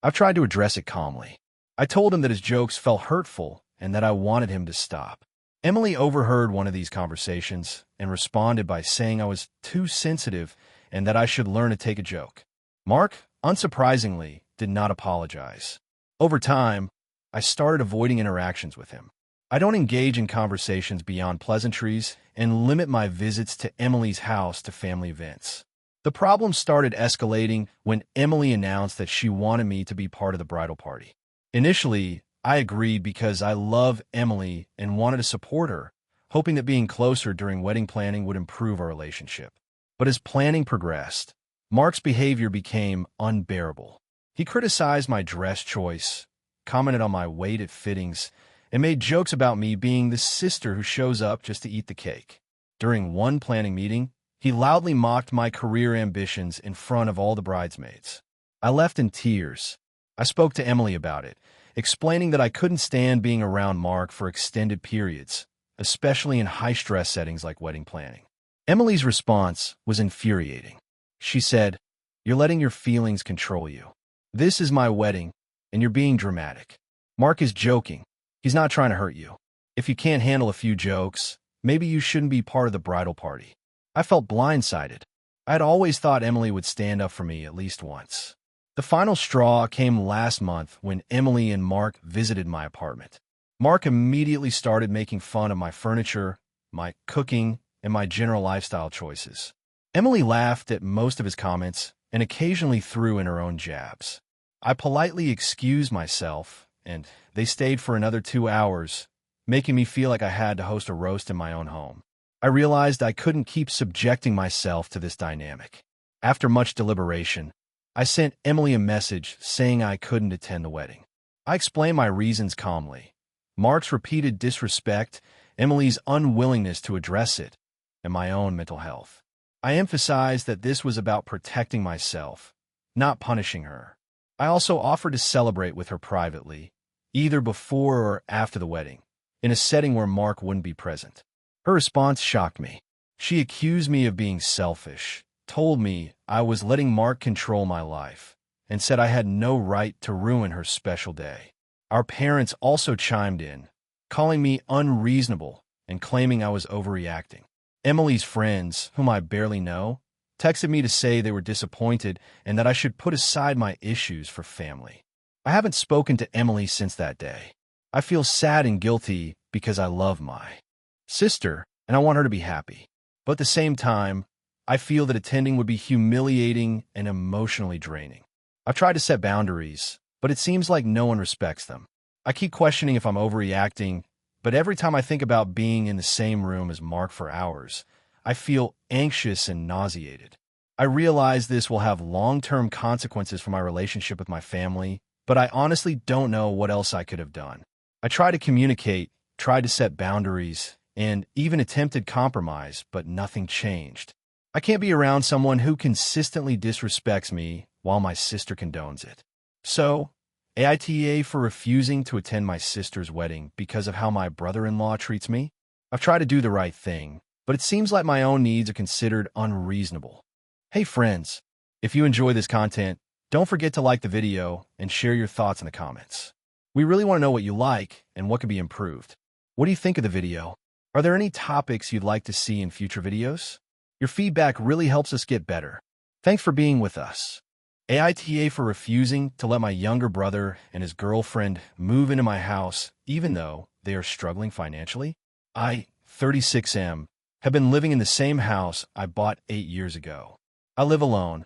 I've tried to address it calmly. I told him that his jokes felt hurtful and that I wanted him to stop. Emily overheard one of these conversations and responded by saying I was too sensitive and that I should learn to take a joke. Mark, unsurprisingly, did not apologize. Over time, I started avoiding interactions with him. I don't engage in conversations beyond pleasantries and limit my visits to Emily's house to family events. The problem started escalating when Emily announced that she wanted me to be part of the bridal party. Initially, I agreed because I love Emily and wanted to support her, hoping that being closer during wedding planning would improve our relationship. But as planning progressed, Mark's behavior became unbearable. He criticized my dress choice, commented on my weight at fittings, and made jokes about me being the sister who shows up just to eat the cake. During one planning meeting, he loudly mocked my career ambitions in front of all the bridesmaids. I left in tears. I spoke to Emily about it, explaining that I couldn't stand being around Mark for extended periods, especially in high-stress settings like wedding planning. Emily's response was infuriating. She said, "You're letting your feelings control you. This is my wedding, and you're being dramatic. Mark is joking. He's not trying to hurt you. If you can't handle a few jokes, maybe you shouldn't be part of the bridal party." I felt blindsided. I had always thought Emily would stand up for me at least once. The final straw came last month when Emily and Mark visited my apartment. Mark immediately started making fun of my furniture, my cooking, and my general lifestyle choices. Emily laughed at most of his comments and occasionally threw in her own jabs. I politely excused myself, and they stayed for another 2 hours, making me feel like I had to host a roast in my own home. I realized I couldn't keep subjecting myself to this dynamic. After much deliberation, I sent Emily a message saying I couldn't attend the wedding. I explained my reasons calmly. Mark's repeated disrespect, Emily's unwillingness to address it, and my own mental health. I emphasized that this was about protecting myself, not punishing her. I also offered to celebrate with her privately, either before or after the wedding, in a setting where Mark wouldn't be present. Her response shocked me. She accused me of being selfish, told me I was letting Mark control my life, and said I had no right to ruin her special day. Our parents also chimed in, calling me unreasonable and claiming I was overreacting. Emily's friends, whom I barely know, texted me to say they were disappointed and that I should put aside my issues for family. I haven't spoken to Emily since that day. I feel sad and guilty because I love my sister and I want her to be happy. But at the same time, I feel that attending would be humiliating and emotionally draining. I've tried to set boundaries, but it seems like no one respects them. I keep questioning if I'm overreacting, but every time I think about being in the same room as Mark for hours, I feel anxious and nauseated. I realize this will have long-term consequences for my relationship with my family, but I honestly don't know what else I could have done. I tried to communicate, tried to set boundaries, and even attempted compromise, but nothing changed. I can't be around someone who consistently disrespects me while my sister condones it. So, AITA for refusing to attend my sister's wedding because of how my brother-in-law treats me? I've tried to do the right thing, but it seems like my own needs are considered unreasonable. Hey friends, if you enjoy this content, don't forget to like the video and share your thoughts in the comments. We really want to know what you like and what can be improved. What do you think of the video? Are there any topics you'd like to see in future videos? Your feedback really helps us get better. Thanks for being with us. AITA for refusing to let my younger brother and his girlfriend move into my house even though they are struggling financially. I, 36M, have been living in the same house I bought 8 years ago. I live alone.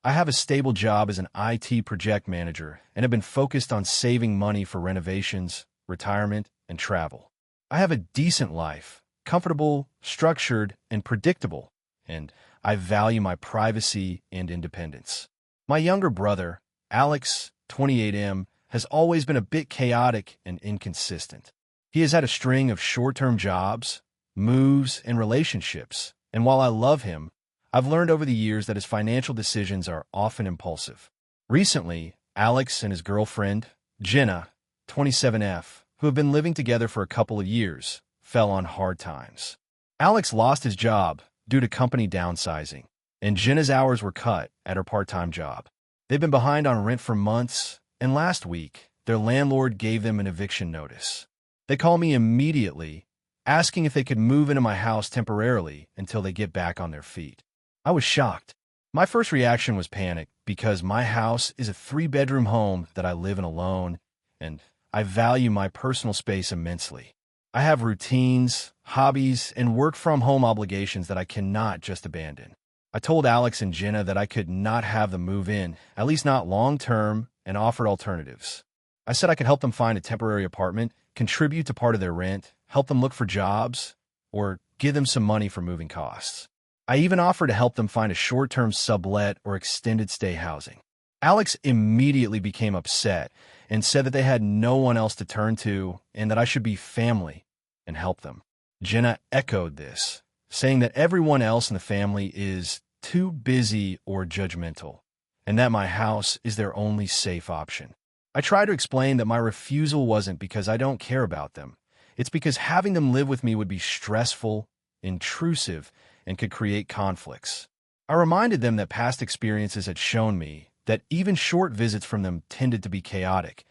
I have a stable job as an IT project manager and have been focused on saving money for renovations, retirement, and travel. I have a decent life, comfortable, structured, and predictable, and I value my privacy and independence. My younger brother, Alex, 28M, has always been a bit chaotic and inconsistent. He has had a string of short-term jobs, moves, and relationships, and while I love him, I've learned over the years that his financial decisions are often impulsive. Recently, Alex and his girlfriend, Jenna, 27F, who have been living together for a couple of years, fell on hard times. Alex lost his job due to company downsizing, and Jenna's hours were cut at her part-time job. They've been behind on rent for months, and last week, their landlord gave them an eviction notice. They called me immediately, asking if they could move into my house temporarily until they get back on their feet. I was shocked. My first reaction was panic because my house is a 3-bedroom home that I live in alone, and I value my personal space immensely. I have routines, hobbies, and work-from-home obligations that I cannot just abandon. I told Alex and Jenna that I could not have them move in, at least not long-term, and offered alternatives. I said I could help them find a temporary apartment, contribute to part of their rent, help them look for jobs, or give them some money for moving costs. I even offered to help them find a short-term sublet or extended stay housing. Alex immediately became upset and said that they had no one else to turn to and that I should be family and help them. Jenna echoed this, saying that everyone else in the family is too busy or judgmental, and that my house is their only safe option. I tried to explain that my refusal wasn't because I don't care about them. It's because having them live with me would be stressful, intrusive, and could create conflicts. I reminded them that past experiences had shown me that even short visits from them tended to be chaotic.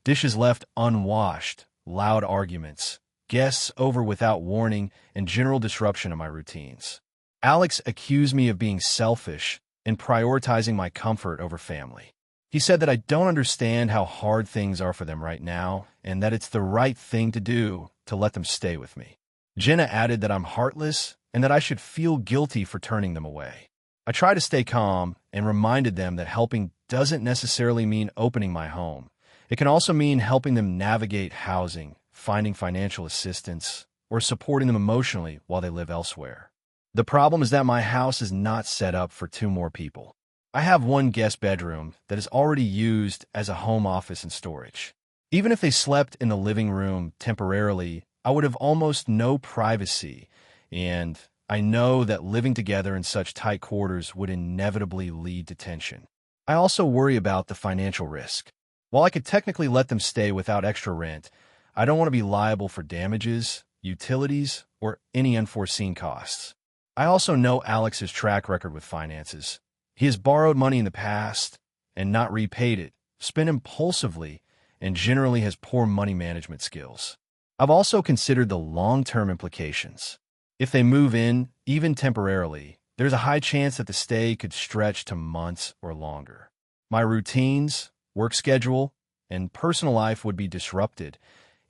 Dishes left unwashed, loud arguments, guests over without warning, and general disruption of my routines. Alex accused me of being selfish and prioritizing my comfort over family. He said that I don't understand how hard things are for them right now and that it's the right thing to do to let them stay with me. Jenna added that I'm heartless and that I should feel guilty for turning them away. I tried to stay calm and reminded them that helping doesn't necessarily mean opening my home. It can also mean helping them navigate housing, finding financial assistance, or supporting them emotionally while they live elsewhere. The problem is that my house is not set up for 2 more people. I have 1 guest bedroom that is already used as a home office and storage. Even if they slept in the living room temporarily, I would have almost no privacy, and I know that living together in such tight quarters would inevitably lead to tension. I also worry about the financial risk. While I could technically let them stay without extra rent, I don't want to be liable for damages, utilities, or any unforeseen costs. I also know Alex's track record with finances. He has borrowed money in the past and not repaid it, spent impulsively, and generally has poor money management skills. I've also considered the long-term implications. If they move in, even temporarily, there's a high chance that the stay could stretch to months or longer. My routines, work schedule, and personal life would be disrupted,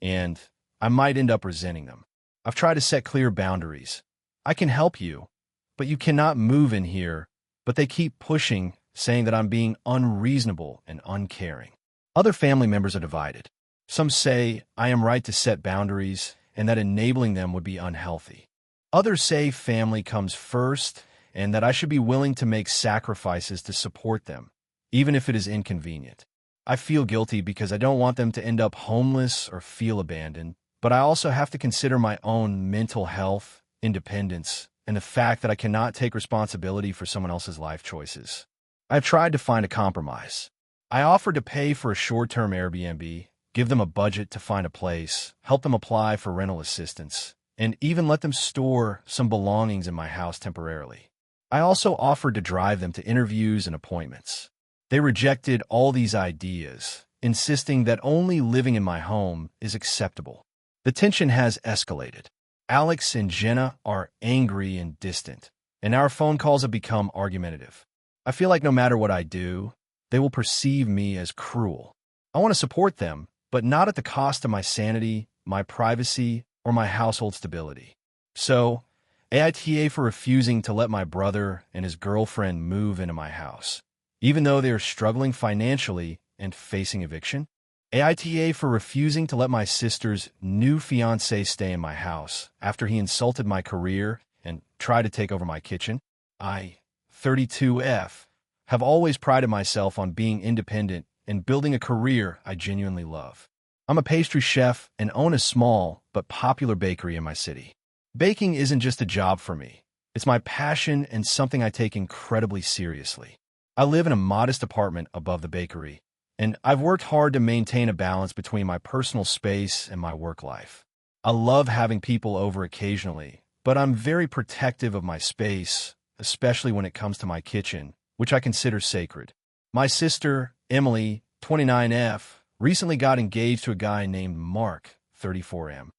and I might end up resenting them. I've tried to set clear boundaries. I can help you, but you cannot move in here. But they keep pushing, saying that I'm being unreasonable and uncaring. Other family members are divided. Some say I am right to set boundaries and that enabling them would be unhealthy. Others say family comes first and that I should be willing to make sacrifices to support them, even if it is inconvenient. I feel guilty because I don't want them to end up homeless or feel abandoned, but I also have to consider my own mental health, independence, and the fact that I cannot take responsibility for someone else's life choices. I've tried to find a compromise. I offered to pay for a short-term Airbnb, give them a budget to find a place, help them apply for rental assistance, and even let them store some belongings in my house temporarily. I also offered to drive them to interviews and appointments. They rejected all these ideas, insisting that only living in my home is acceptable. The tension has escalated. Alex and Jenna are angry and distant, and our phone calls have become argumentative. I feel like no matter what I do, they will perceive me as cruel. I want to support them, but not at the cost of my sanity, my privacy, or my household stability. So, AITA for refusing to let my brother and his girlfriend move into my house, even though they are struggling financially and facing eviction. AITA for refusing to let my sister's new fiancé stay in my house after he insulted my career and tried to take over my kitchen. I, 32F, have always prided myself on being independent and building a career I genuinely love. I'm a pastry chef and own a small but popular bakery in my city. Baking isn't just a job for me. It's my passion and something I take incredibly seriously. I live in a modest apartment above the bakery, and I've worked hard to maintain a balance between my personal space and my work life. I love having people over occasionally, but I'm very protective of my space, especially when it comes to my kitchen, which I consider sacred. My sister, Emily, 29F, recently got engaged to a guy named Mark, 34M.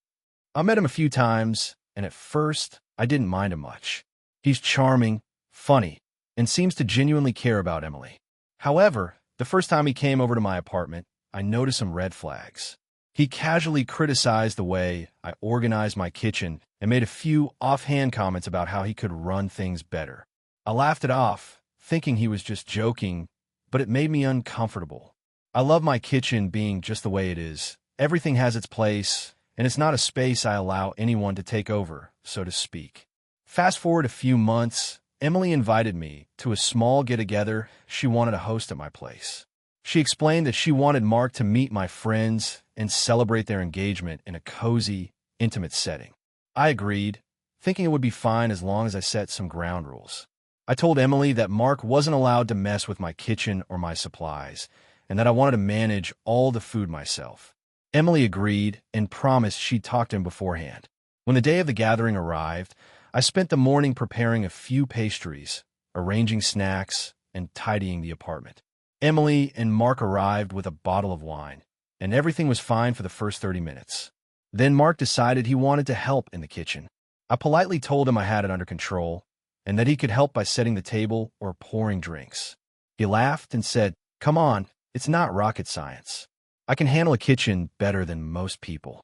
I met him a few times, and at first, I didn't mind him much. He's charming, funny, and seems to genuinely care about Emily. However, the first time he came over to my apartment, I noticed some red flags. He casually criticized the way I organized my kitchen and made a few offhand comments about how he could run things better. I laughed it off, thinking he was just joking, but it made me uncomfortable. I love my kitchen being just the way it is. Everything has its place, and it's not a space I allow anyone to take over, so to speak. Fast forward a few months, Emily invited me to a small get-together she wanted to host at my place. She explained that she wanted Mark to meet my friends and celebrate their engagement in a cozy, intimate setting. I agreed, thinking it would be fine as long as I set some ground rules. I told Emily that Mark wasn't allowed to mess with my kitchen or my supplies, and that I wanted to manage all the food myself. Emily agreed and promised she'd talk to him beforehand. When the day of the gathering arrived, I spent the morning preparing a few pastries, arranging snacks, and tidying the apartment. Emily and Mark arrived with a bottle of wine, and everything was fine for the first 30 minutes. Then Mark decided he wanted to help in the kitchen. I politely told him I had it under control, and that he could help by setting the table or pouring drinks. He laughed and said, "Come on, it's not rocket science. I can handle a kitchen better than most people."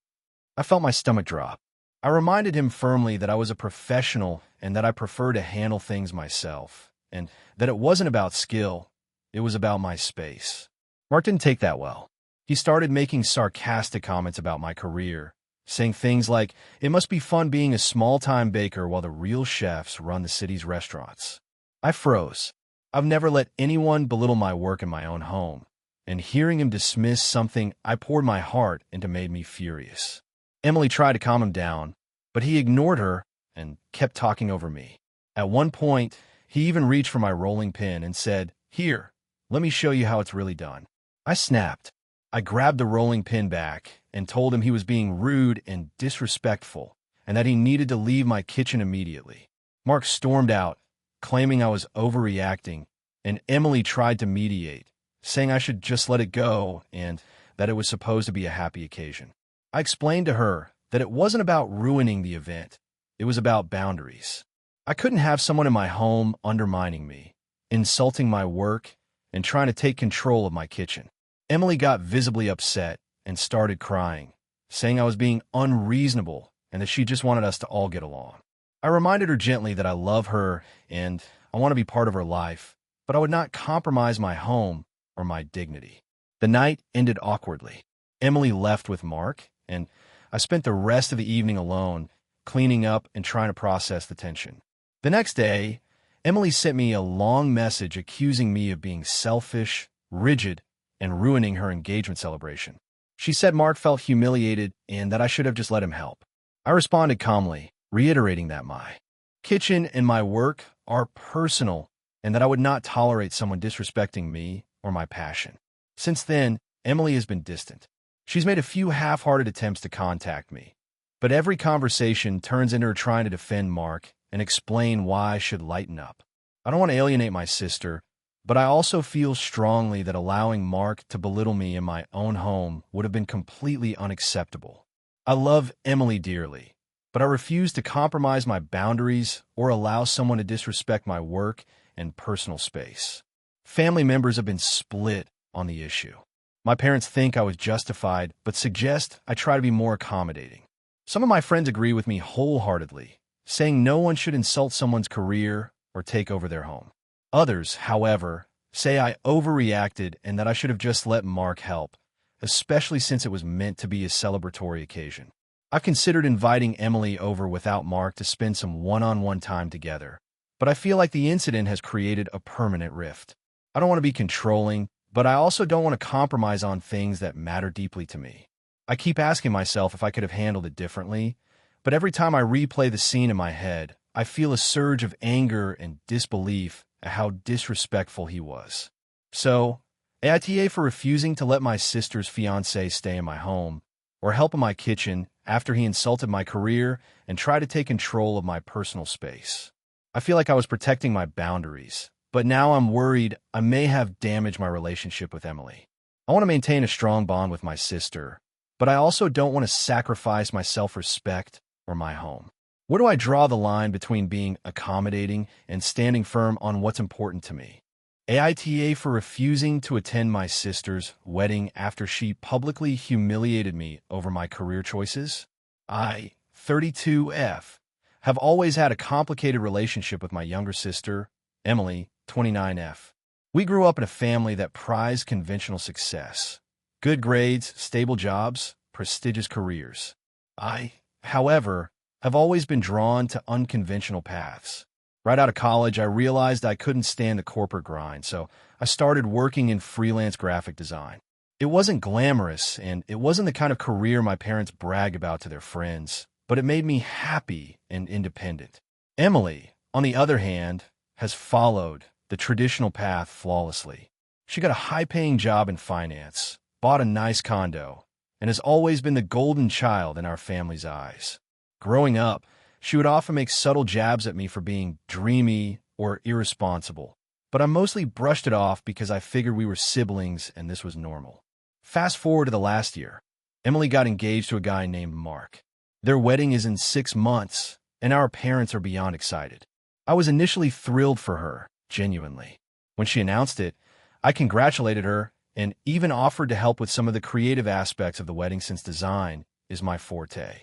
I felt my stomach drop. I reminded him firmly that I was a professional and that I prefer to handle things myself, and that it wasn't about skill, it was about my space. Mark didn't take that well. He started making sarcastic comments about my career, saying things like, "It must be fun being a small-time baker while the real chefs run the city's restaurants." I froze. I've never let anyone belittle my work in my own home, and hearing him dismiss something I poured my heart into made me furious. Emily tried to calm him down, but he ignored her and kept talking over me. At one point, he even reached for my rolling pin and said, "Here, let me show you how it's really done." I snapped. I grabbed the rolling pin back and told him he was being rude and disrespectful and that he needed to leave my kitchen immediately. Mark stormed out, claiming I was overreacting, and Emily tried to mediate, saying I should just let it go and that it was supposed to be a happy occasion. I explained to her that it wasn't about ruining the event, it was about boundaries. I couldn't have someone in my home undermining me, insulting my work, and trying to take control of my kitchen. Emily got visibly upset and started crying, saying I was being unreasonable and that she just wanted us to all get along. I reminded her gently that I love her and I want to be part of her life, but I would not compromise my home or my dignity. The night ended awkwardly. Emily left with Mark, and I spent the rest of the evening alone, cleaning up and trying to process the tension. The next day, Emily sent me a long message accusing me of being selfish, rigid, and ruining her engagement celebration. She said Mark felt humiliated and that I should have just let him help. I responded calmly, reiterating that my kitchen and my work are personal and that I would not tolerate someone disrespecting me or my passion. Since then, Emily has been distant. She's made a few half-hearted attempts to contact me, but every conversation turns into her trying to defend Mark and explain why I should lighten up. I don't want to alienate my sister, but I also feel strongly that allowing Mark to belittle me in my own home would have been completely unacceptable. I love Emily dearly, but I refuse to compromise my boundaries or allow someone to disrespect my work and personal space. Family members have been split on the issue. My parents think I was justified, but suggest I try to be more accommodating. Some of my friends agree with me wholeheartedly, saying no one should insult someone's career or take over their home. Others, however, say I overreacted and that I should have just let Mark help, especially since it was meant to be a celebratory occasion. I've considered inviting Emily over without Mark to spend some one-on-one time together, but I feel like the incident has created a permanent rift. I don't want to be controlling, but I also don't want to compromise on things that matter deeply to me. I keep asking myself if I could have handled it differently, but every time I replay the scene in my head, I feel a surge of anger and disbelief at how disrespectful he was. So, AITA for refusing to let my sister's fiancé stay in my home or help in my kitchen after he insulted my career and tried to take control of my personal space. I feel like I was protecting my boundaries, but now I'm worried I may have damaged my relationship with Emily. I want to maintain a strong bond with my sister, but I also don't want to sacrifice my self-respect or my home. Where do I draw the line between being accommodating and standing firm on what's important to me? AITA for refusing to attend my sister's wedding after she publicly humiliated me over my career choices. I, 32F, have always had a complicated relationship with my younger sister, Emily, 29F. We grew up in a family that prized conventional success, good grades, stable jobs, prestigious careers. I, however, have always been drawn to unconventional paths. Right out of college, I realized I couldn't stand the corporate grind, so I started working in freelance graphic design. It wasn't glamorous, and it wasn't the kind of career my parents brag about to their friends, but it made me happy and independent. Emily, on the other hand, has followed the traditional path flawlessly. She got a high-paying job in finance, bought a nice condo, and has always been the golden child in our family's eyes. Growing up, she would often make subtle jabs at me for being dreamy or irresponsible, but I mostly brushed it off because I figured we were siblings and this was normal. Fast forward to the last year. Emily got engaged to a guy named Mark. Their wedding is in 6 months, and our parents are beyond excited. I was initially thrilled for her, genuinely. When she announced it, I congratulated her and even offered to help with some of the creative aspects of the wedding since design is my forte.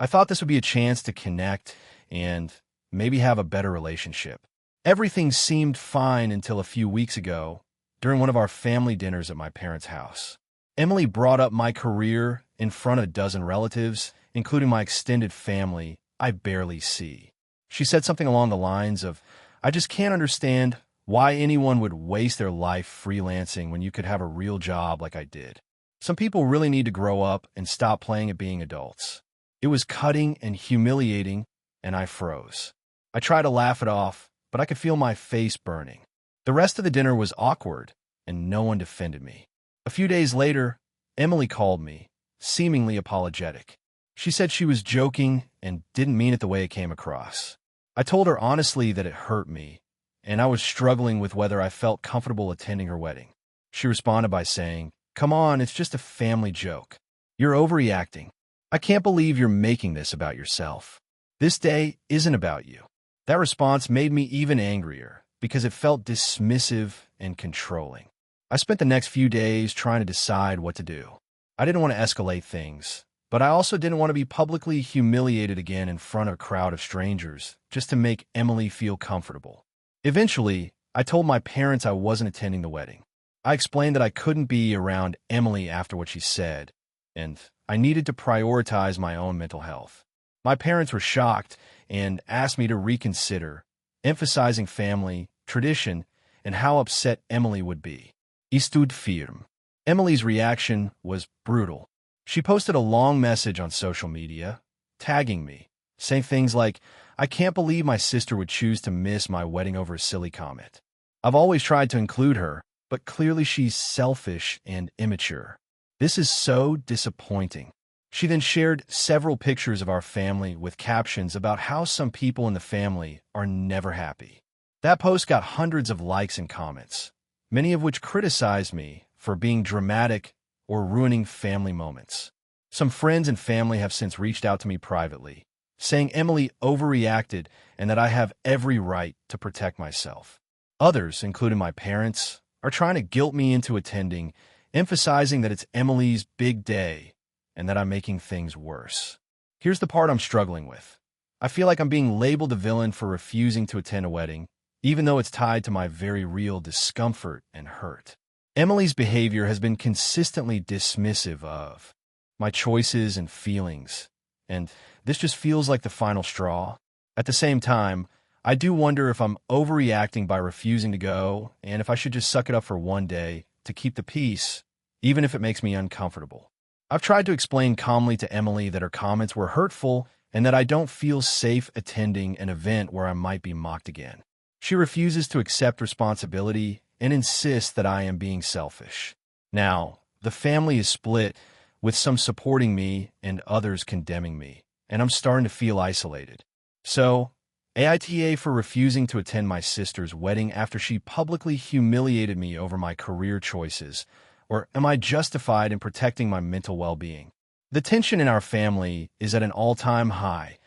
I thought this would be a chance to connect and maybe have a better relationship. Everything seemed fine until a few weeks ago, during one of our family dinners at my parents' house. Emily brought up my career in front of a dozen relatives, including my extended family I barely see. She said something along the lines of, "I just can't understand why anyone would waste their life freelancing when you could have a real job like I did. Some people really need to grow up and stop playing at being adults." It was cutting and humiliating, and I froze. I tried to laugh it off, but I could feel my face burning. The rest of the dinner was awkward, and no one defended me. A few days later, Emily called me, seemingly apologetic. She said she was joking and didn't mean it the way it came across. I told her honestly that it hurt me, and I was struggling with whether I felt comfortable attending her wedding. She responded by saying, "Come on, it's just a family joke. You're overreacting. I can't believe you're making this about yourself. This day isn't about you." That response made me even angrier because it felt dismissive and controlling. I spent the next few days trying to decide what to do. I didn't want to escalate things, but I also didn't want to be publicly humiliated again in front of a crowd of strangers just to make Emily feel comfortable. Eventually, I told my parents I wasn't attending the wedding. I explained that I couldn't be around Emily after what she said, and I needed to prioritize my own mental health. My parents were shocked and asked me to reconsider, emphasizing family, tradition, and how upset Emily would be. Istud firm. Emily's reaction was brutal. She posted a long message on social media, tagging me, saying things like, "I can't believe my sister would choose to miss my wedding over a silly comment. I've always tried to include her, but clearly she's selfish and immature. This is so disappointing." She then shared several pictures of our family with captions about how some people in the family are never happy. That post got hundreds of likes and comments, many of which criticized me for being dramatic or ruining family moments. Some friends and family have since reached out to me privately, saying Emily overreacted and that I have every right to protect myself. Others, including my parents, are trying to guilt me into attending, emphasizing that it's Emily's big day and that I'm making things worse. Here's the part I'm struggling with. I feel like I'm being labeled a villain for refusing to attend a wedding, even though it's tied to my very real discomfort and hurt. Emily's behavior has been consistently dismissive of my choices and feelings, and this just feels like the final straw. At the same time, I do wonder if I'm overreacting by refusing to go, and if I should just suck it up for one day to keep the peace, even if it makes me uncomfortable. I've tried to explain calmly to Emily that her comments were hurtful and that I don't feel safe attending an event where I might be mocked again. She refuses to accept responsibility and insists that I am being selfish. Now, the family is split, with some supporting me and others condemning me, and I'm starting to feel isolated. So, AITA for refusing to attend my sister's wedding after she publicly humiliated me over my career choices, or am I justified in protecting my mental well-being? The tension in our family is at an all-time high,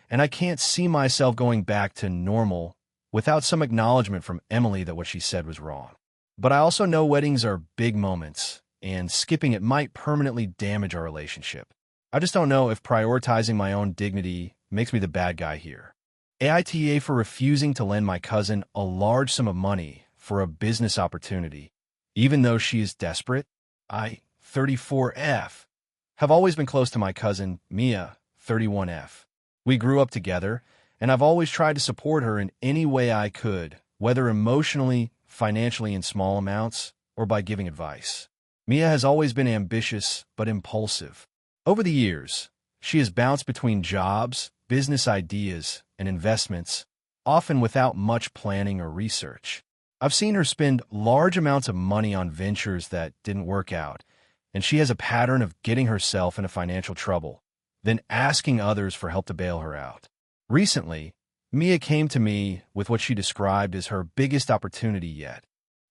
and I can't see myself going back to normal without some acknowledgement from Emily that what she said was wrong. But I also know weddings are big moments, and skipping it might permanently damage our relationship. I just don't know if prioritizing my own dignity makes me the bad guy here. AITA for refusing to lend my cousin a large sum of money for a business opportunity, even though she is desperate. I, 34F, have always been close to my cousin, Mia, 31F. We grew up together, and I've always tried to support her in any way I could, whether emotionally, financially in small amounts, or by giving advice. Mia has always been ambitious but impulsive. Over the years, she has bounced between jobs, business ideas, and investments, often without much planning or research. I've seen her spend large amounts of money on ventures that didn't work out, and she has a pattern of getting herself into financial trouble, then asking others for help to bail her out. Recently, Mia came to me with what she described as her biggest opportunity yet.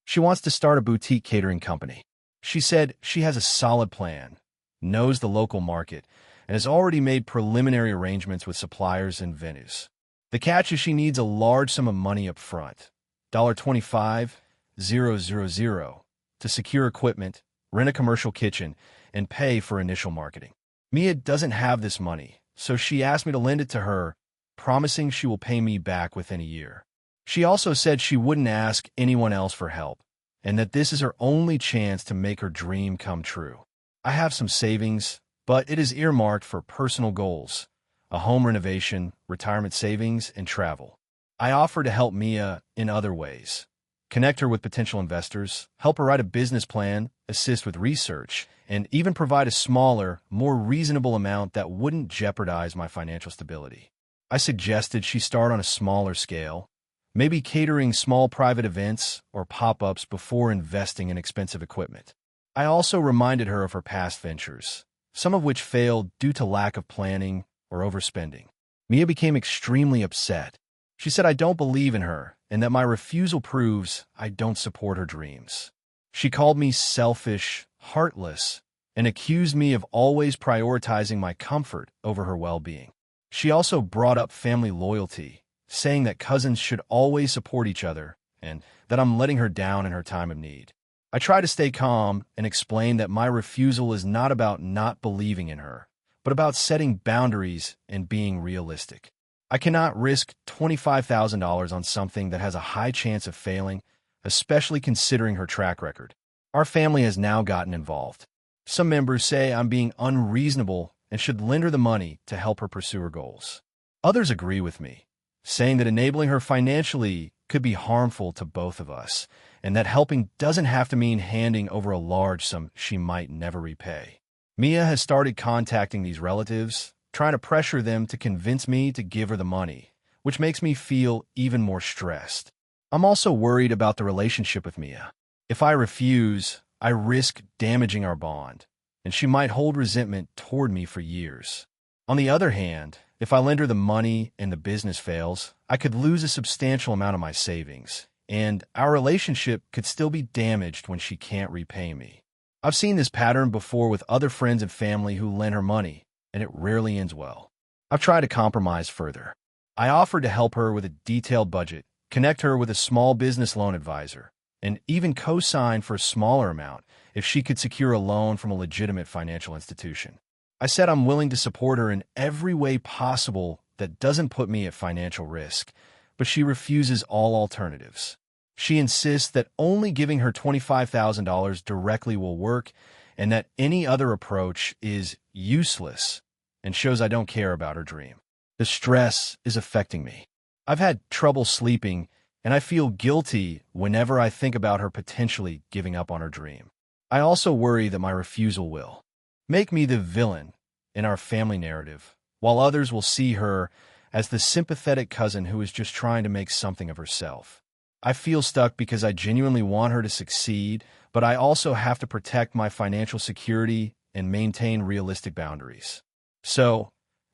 She wants to start a boutique catering company. She said she has a solid plan, knows the local market, and has already made preliminary arrangements with suppliers and venues. The catch is she needs a large sum of money up front, $25,000, to secure equipment, rent a commercial kitchen, and pay for initial marketing. Mia doesn't have this money, so she asked me to lend it to her, promising she will pay me back within a year. She also said she wouldn't ask anyone else for help, and that this is her only chance to make her dream come true. I have some savings, but it is earmarked for personal goals, a home renovation, retirement savings, and travel. I offer to help Mia in other ways. Connect her with potential investors, help her write a business plan, assist with research, and even provide a smaller, more reasonable amount that wouldn't jeopardize my financial stability. I suggested she start on a smaller scale, maybe catering small private events or pop-ups before investing in expensive equipment. I also reminded her of her past ventures, some of which failed due to lack of planning or overspending. Mia became extremely upset. She said I don't believe in her and that my refusal proves I don't support her dreams. She called me selfish, heartless, and accused me of always prioritizing my comfort over her well-being. She also brought up family loyalty, saying that cousins should always support each other and that I'm letting her down in her time of need. I try to stay calm and explain that my refusal is not about not believing in her, but about setting boundaries and being realistic. I cannot risk $25,000 on something that has a high chance of failing, especially considering her track record. Our family has now gotten involved. Some members say I'm being unreasonable and should lend her the money to help her pursue her goals. Others agree with me, saying that enabling her financially could be harmful to both of us, and that helping doesn't have to mean handing over a large sum she might never repay. Mia has started contacting these relatives, trying to pressure them to convince me to give her the money, which makes me feel even more stressed. I'm also worried about the relationship with Mia. If I refuse, I risk damaging our bond, and she might hold resentment toward me for years. On the other hand, if I lend her the money and the business fails, I could lose a substantial amount of my savings, and our relationship could still be damaged when she can't repay me. I've seen this pattern before with other friends and family who lend her money, and it rarely ends well. I've tried to compromise further. I offered to help her with a detailed budget, connect her with a small business loan advisor, and even co-sign for a smaller amount if she could secure a loan from a legitimate financial institution. I said I'm willing to support her in every way possible that doesn't put me at financial risk, but she refuses all alternatives. She insists that only giving her $25,000 directly will work and that any other approach is useless and shows I don't care about her dream. The stress is affecting me. I've had trouble sleeping, and I feel guilty whenever I think about her potentially giving up on her dream. I also worry that my refusal will make me the villain in our family narrative, while others will see her as the sympathetic cousin who is just trying to make something of herself. I feel stuck because I genuinely want her to succeed, but I also have to protect my financial security and maintain realistic boundaries. So,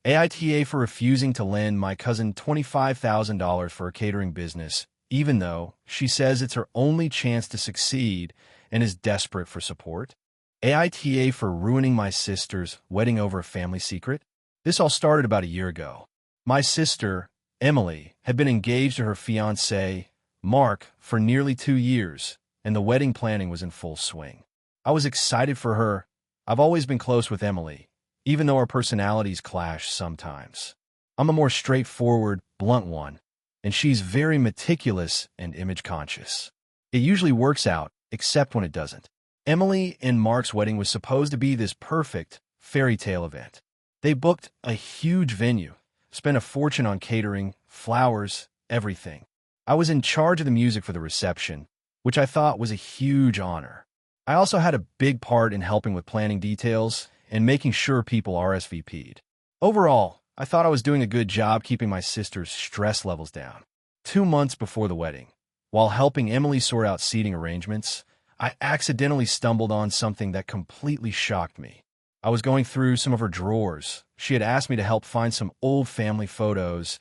AITA for refusing to lend my cousin $25,000 for a catering business, even though she says it's her only chance to succeed and is desperate for support. AITA for ruining my sister's wedding over a family secret. This all started about a year ago. My sister, Emily, had been engaged to her fiancé, Mark, for nearly 2 years, and the wedding planning was in full swing. I was excited for her. I've always been close with Emily, even though our personalities clash sometimes. I'm a more straightforward, blunt one, and she's very meticulous and image-conscious. It usually works out, except when it doesn't. Emily and Mark's wedding was supposed to be this perfect fairy tale event. They booked a huge venue, spent a fortune on catering, flowers, everything. I was in charge of the music for the reception, which I thought was a huge honor. I also had a big part in helping with planning details and making sure people RSVP'd. Overall, I thought I was doing a good job keeping my sister's stress levels down. 2 months before the wedding, while helping Emily sort out seating arrangements, I accidentally stumbled on something that completely shocked me. I was going through some of her drawers. She had asked me to help find some old family photos,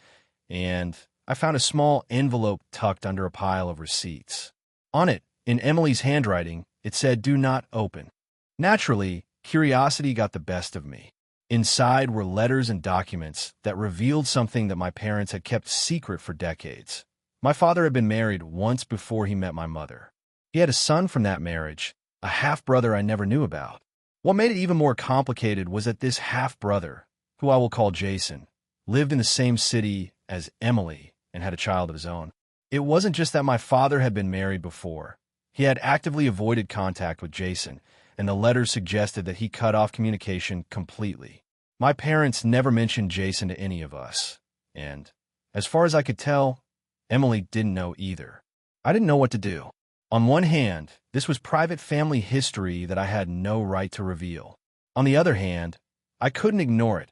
and I found a small envelope tucked under a pile of receipts. On it, in Emily's handwriting, it said, "Do not open." Naturally, curiosity got the best of me. Inside were letters and documents that revealed something that my parents had kept secret for decades. My father had been married once before he met my mother. He had a son from that marriage, a half-brother I never knew about. What made it even more complicated was that this half-brother, who I will call Jason, lived in the same city as Emily and had a child of his own. It wasn't just that my father had been married before. He had actively avoided contact with Jason, and the letters suggested that he cut off communication completely. My parents never mentioned Jason to any of us, and, as far as I could tell, Emily didn't know either. I didn't know what to do. On one hand, this was private family history that I had no right to reveal. On the other hand, I couldn't ignore it,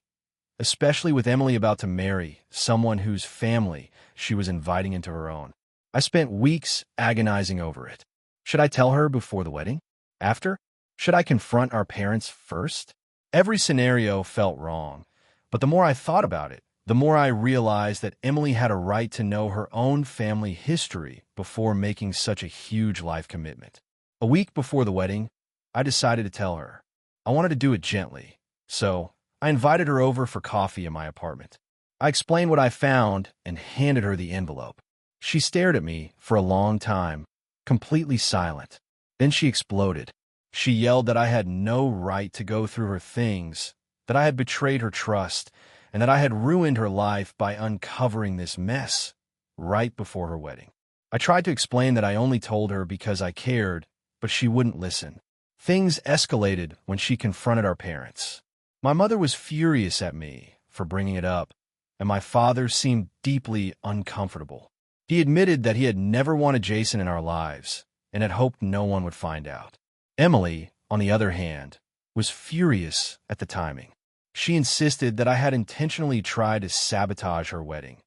especially with Emily about to marry someone whose family she was inviting into her own. I spent weeks agonizing over it. Should I tell her before the wedding? After? Should I confront our parents first? Every scenario felt wrong, but the more I thought about it, the more I realized that Emily had a right to know her own family history before making such a huge life commitment. A week before the wedding, I decided to tell her. I wanted to do it gently, so I invited her over for coffee in my apartment. I explained what I found and handed her the envelope. She stared at me for a long time, completely silent. Then she exploded. She yelled that I had no right to go through her things, that I had betrayed her trust, and that I had ruined her life by uncovering this mess right before her wedding. I tried to explain that I only told her because I cared, but she wouldn't listen. Things escalated when she confronted our parents. My mother was furious at me for bringing it up, and my father seemed deeply uncomfortable. He admitted that he had never wanted Jason in our lives and had hoped no one would find out. Emily, on the other hand, was furious at the timing. She insisted that I had intentionally tried to sabotage her wedding,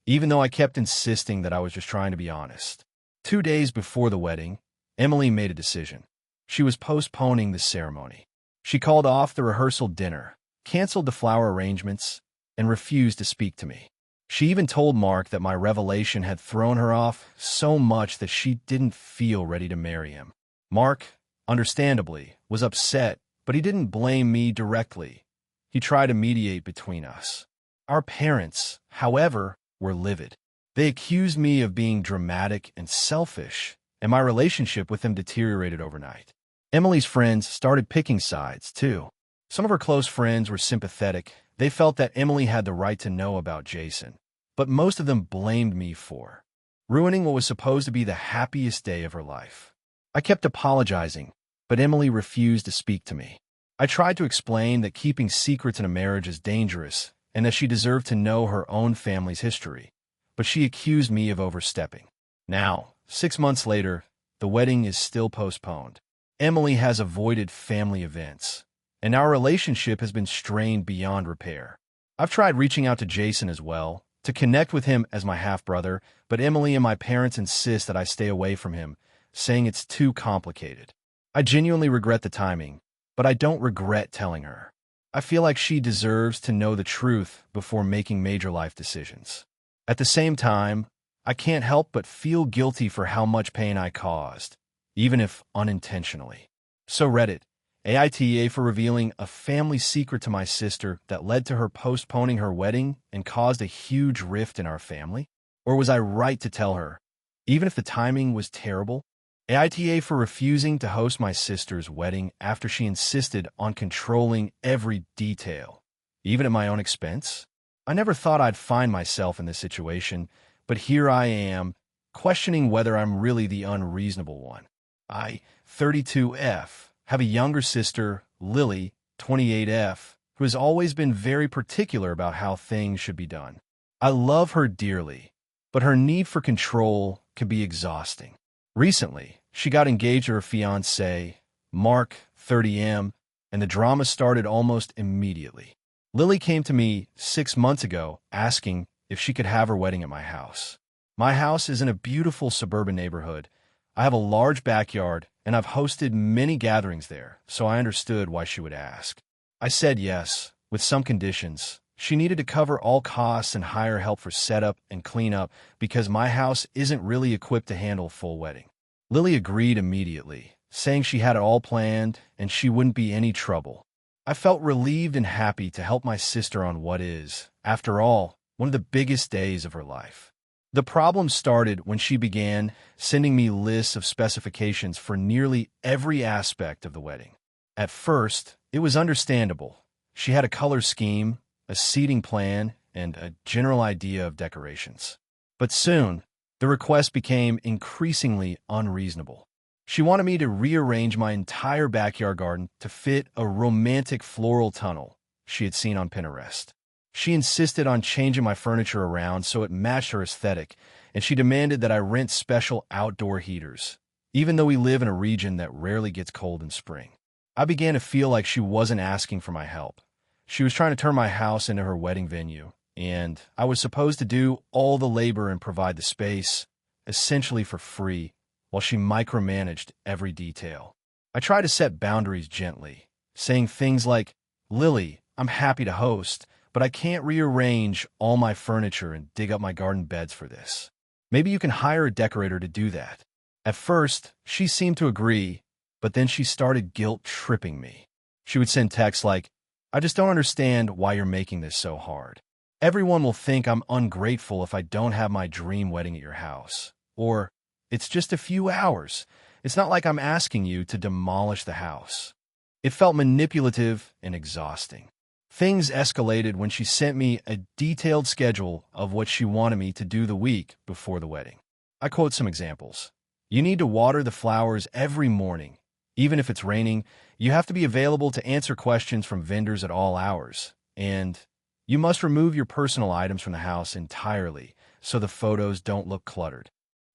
even though I kept insisting that I was just trying to be honest. 2 days before the wedding, Emily made a decision. She was postponing the ceremony. She called off the rehearsal dinner, canceled the flower arrangements, and refused to speak to me. She even told Mark that my revelation had thrown her off so much that she didn't feel ready to marry him. Mark, understandably, was upset, but he didn't blame me directly. He tried to mediate between us. Our parents, however, were livid. They accused me of being dramatic and selfish, and my relationship with them deteriorated overnight. Emily's friends started picking sides, too. Some of her close friends were sympathetic. They felt that Emily had the right to know about Jason, but most of them blamed me for ruining what was supposed to be the happiest day of her life. I kept apologizing, but Emily refused to speak to me. I tried to explain that keeping secrets in a marriage is dangerous and that she deserved to know her own family's history, but she accused me of overstepping. Now, 6 months later, the wedding is still postponed. Emily has avoided family events, and our relationship has been strained beyond repair. I've tried reaching out to Jason as well, to connect with him as my half-brother, but Emily and my parents insist that I stay away from him, saying it's too complicated. I genuinely regret the timing, but I don't regret telling her. I feel like she deserves to know the truth before making major life decisions. At the same time, I can't help but feel guilty for how much pain I caused, even if unintentionally. So Reddit, AITA for revealing a family secret to my sister that led to her postponing her wedding and caused a huge rift in our family? Or was I right to tell her, even if the timing was terrible? AITA for refusing to host my sister's wedding after she insisted on controlling every detail, even at my own expense? I never thought I'd find myself in this situation, but here I am, questioning whether I'm really the unreasonable one. I, 32F, have a younger sister, Lily, 28F, who has always been very particular about how things should be done. I love her dearly, but her need for control can be exhausting. Recently, she got engaged to her fiancé, Mark, 30M, and the drama started almost immediately. Lily came to me 6 months ago asking if she could have her wedding at my house. My house is in a beautiful suburban neighborhood. I have a large backyard, and I've hosted many gatherings there, so I understood why she would ask. I said yes, with some conditions. She needed to cover all costs and hire help for setup and cleanup because my house isn't really equipped to handle a full wedding. Lily agreed immediately, saying she had it all planned and she wouldn't be any trouble. I felt relieved and happy to help my sister on what is, after all, one of the biggest days of her life. The problem started when she began sending me lists of specifications for nearly every aspect of the wedding. At first, it was understandable. She had a color scheme, a seating plan, and a general idea of decorations. But soon, the request became increasingly unreasonable. She wanted me to rearrange my entire backyard garden to fit a romantic floral tunnel she had seen on Pinterest. She insisted on changing my furniture around so it matched her aesthetic, and she demanded that I rent special outdoor heaters, even though we live in a region that rarely gets cold in spring. I began to feel like she wasn't asking for my help. She was trying to turn my house into her wedding venue, and I was supposed to do all the labor and provide the space, essentially for free, while she micromanaged every detail. I tried to set boundaries gently, saying things like, "Lily, I'm happy to host, but I can't rearrange all my furniture and dig up my garden beds for this. Maybe you can hire a decorator to do that." At first, she seemed to agree, but then she started guilt-tripping me. She would send texts like, "I just don't understand why you're making this so hard. Everyone will think I'm ungrateful if I don't have my dream wedding at your house." Or, "It's just a few hours. It's not like I'm asking you to demolish the house." It felt manipulative and exhausting. Things escalated when she sent me a detailed schedule of what she wanted me to do the week before the wedding. I quote some examples. "You need to water the flowers every morning. Even if it's raining, you have to be available to answer questions from vendors at all hours. And you must remove your personal items from the house entirely so the photos don't look cluttered."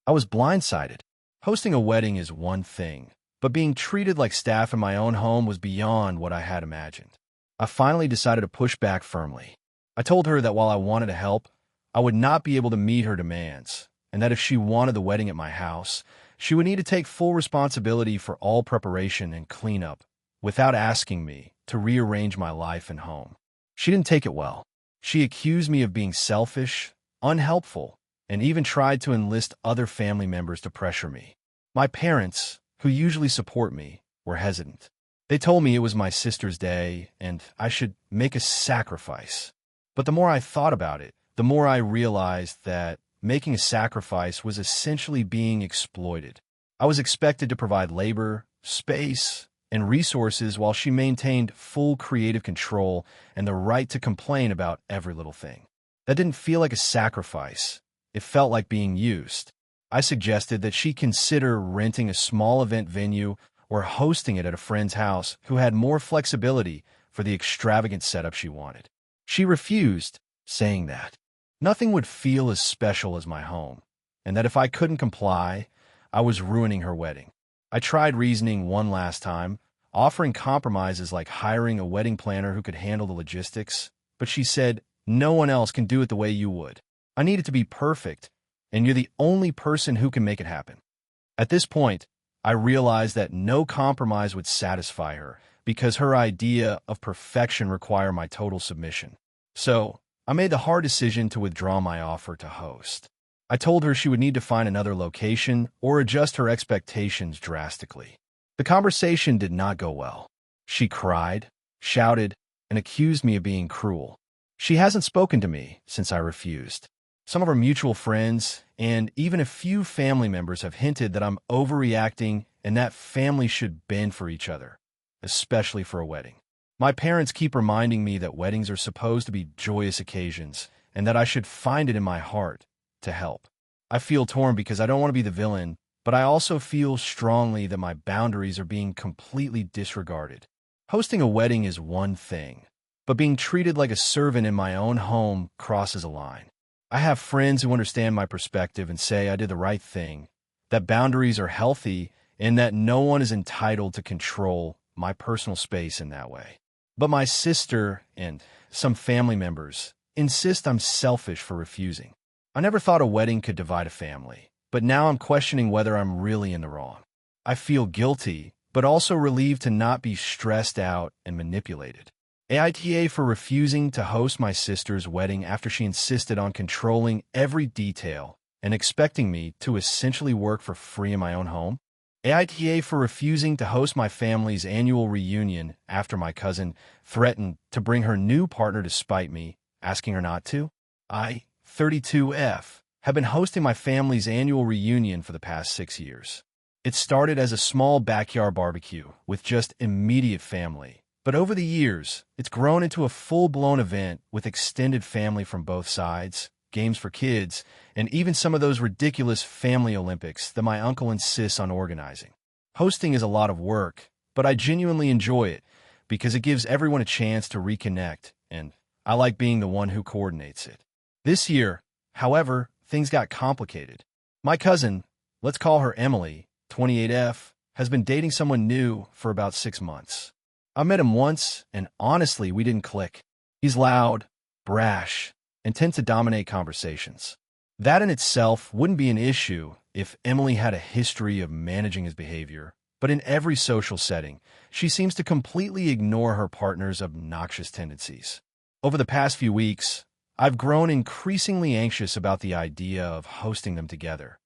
I was blindsided. Hosting a wedding is one thing, but being treated like staff in my own home was beyond what I had imagined. I finally decided to push back firmly. I told her that while I wanted to help, I would not be able to meet her demands, and that if she wanted the wedding at my house, she would need to take full responsibility for all preparation and cleanup without asking me to rearrange my life and home. She didn't take it well. She accused me of being selfish, unhelpful, and even tried to enlist other family members to pressure me. My parents, who usually support me, were hesitant. They told me it was my sister's day and I should make a sacrifice. But the more I thought about it, the more I realized that making a sacrifice was essentially being exploited. I was expected to provide labor, space, and resources while she maintained full creative control and the right to complain about every little thing. That didn't feel like a sacrifice. It felt like being used. I suggested that she consider renting a small event venue or hosting it at a friend's house who had more flexibility for the extravagant setup she wanted. She refused, saying that nothing would feel as special as my home, and that if I couldn't comply, I was ruining her wedding. I tried reasoning one last time, offering compromises like hiring a wedding planner who could handle the logistics, but she said, "No one else can do it the way you would." I need it to be perfect, and you're the only person who can make it happen. At this point, I realized that no compromise would satisfy her because her idea of perfection required my total submission. So, I made the hard decision to withdraw my offer to host. I told her she would need to find another location or adjust her expectations drastically. The conversation did not go well. She cried, shouted, and accused me of being cruel. She hasn't spoken to me since I refused. Some of our mutual friends and even a few family members have hinted that I'm overreacting and that families should bend for each other, especially for a wedding. My parents keep reminding me that weddings are supposed to be joyous occasions and that I should find it in my heart to help. I feel torn because I don't want to be the villain, but I also feel strongly that my boundaries are being completely disregarded. Hosting a wedding is one thing, but being treated like a servant in my own home crosses a line. I have friends who understand my perspective and say I did the right thing, that boundaries are healthy, and that no one is entitled to control my personal space in that way. But my sister and some family members insist I'm selfish for refusing. I never thought a wedding could divide a family, but now I'm questioning whether I'm really in the wrong. I feel guilty, but also relieved to not be stressed out and manipulated. AITA for refusing to host my sister's wedding after she insisted on controlling every detail and expecting me to essentially work for free in my own home. AITA for refusing to host my family's annual reunion after my cousin threatened to bring her new partner to spite me, asking her not to. I, 32F, have been hosting my family's annual reunion for the past 6 years. It started as a small backyard barbecue with just immediate family, but over the years, it's grown into a full-blown event with extended family from both sides, games for kids, and even some of those ridiculous family Olympics that my uncle insists on organizing. Hosting is a lot of work, but I genuinely enjoy it because it gives everyone a chance to reconnect, and I like being the one who coordinates it. This year, however, things got complicated. My cousin, let's call her Emily, 28F, has been dating someone new for about 6 months. I met him once, and honestly, we didn't click. He's loud, brash, and tends to dominate conversations. That in itself wouldn't be an issue if Emily had a history of managing his behavior, but in every social setting, she seems to completely ignore her partner's obnoxious tendencies. Over the past few weeks, I've grown increasingly anxious about the idea of hosting them together,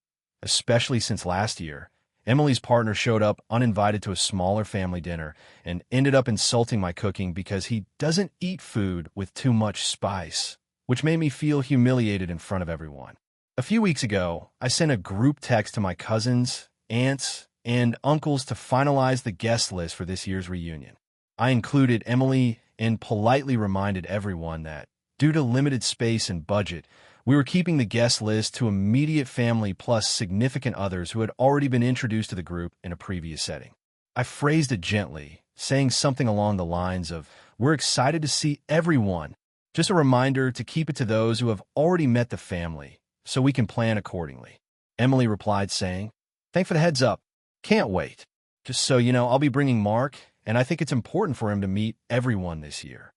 especially since last year, Emily's partner showed up uninvited to a smaller family dinner and ended up insulting my cooking because he doesn't eat food with too much spice, which made me feel humiliated in front of everyone. A few weeks ago, I sent a group text to my cousins, aunts, and uncles to finalize the guest list for this year's reunion. I included Emily and politely reminded everyone that, due to limited space and budget, we were keeping the guest list to immediate family plus significant others who had already been introduced to the group in a previous setting. I phrased it gently, saying something along the lines of, "We're excited to see everyone. Just a reminder to keep it to those who have already met the family, so we can plan accordingly." Emily replied saying, "Thanks for the heads up. Can't wait. Just so you know, I'll be bringing Mark, and I think it's important for him to meet everyone this year."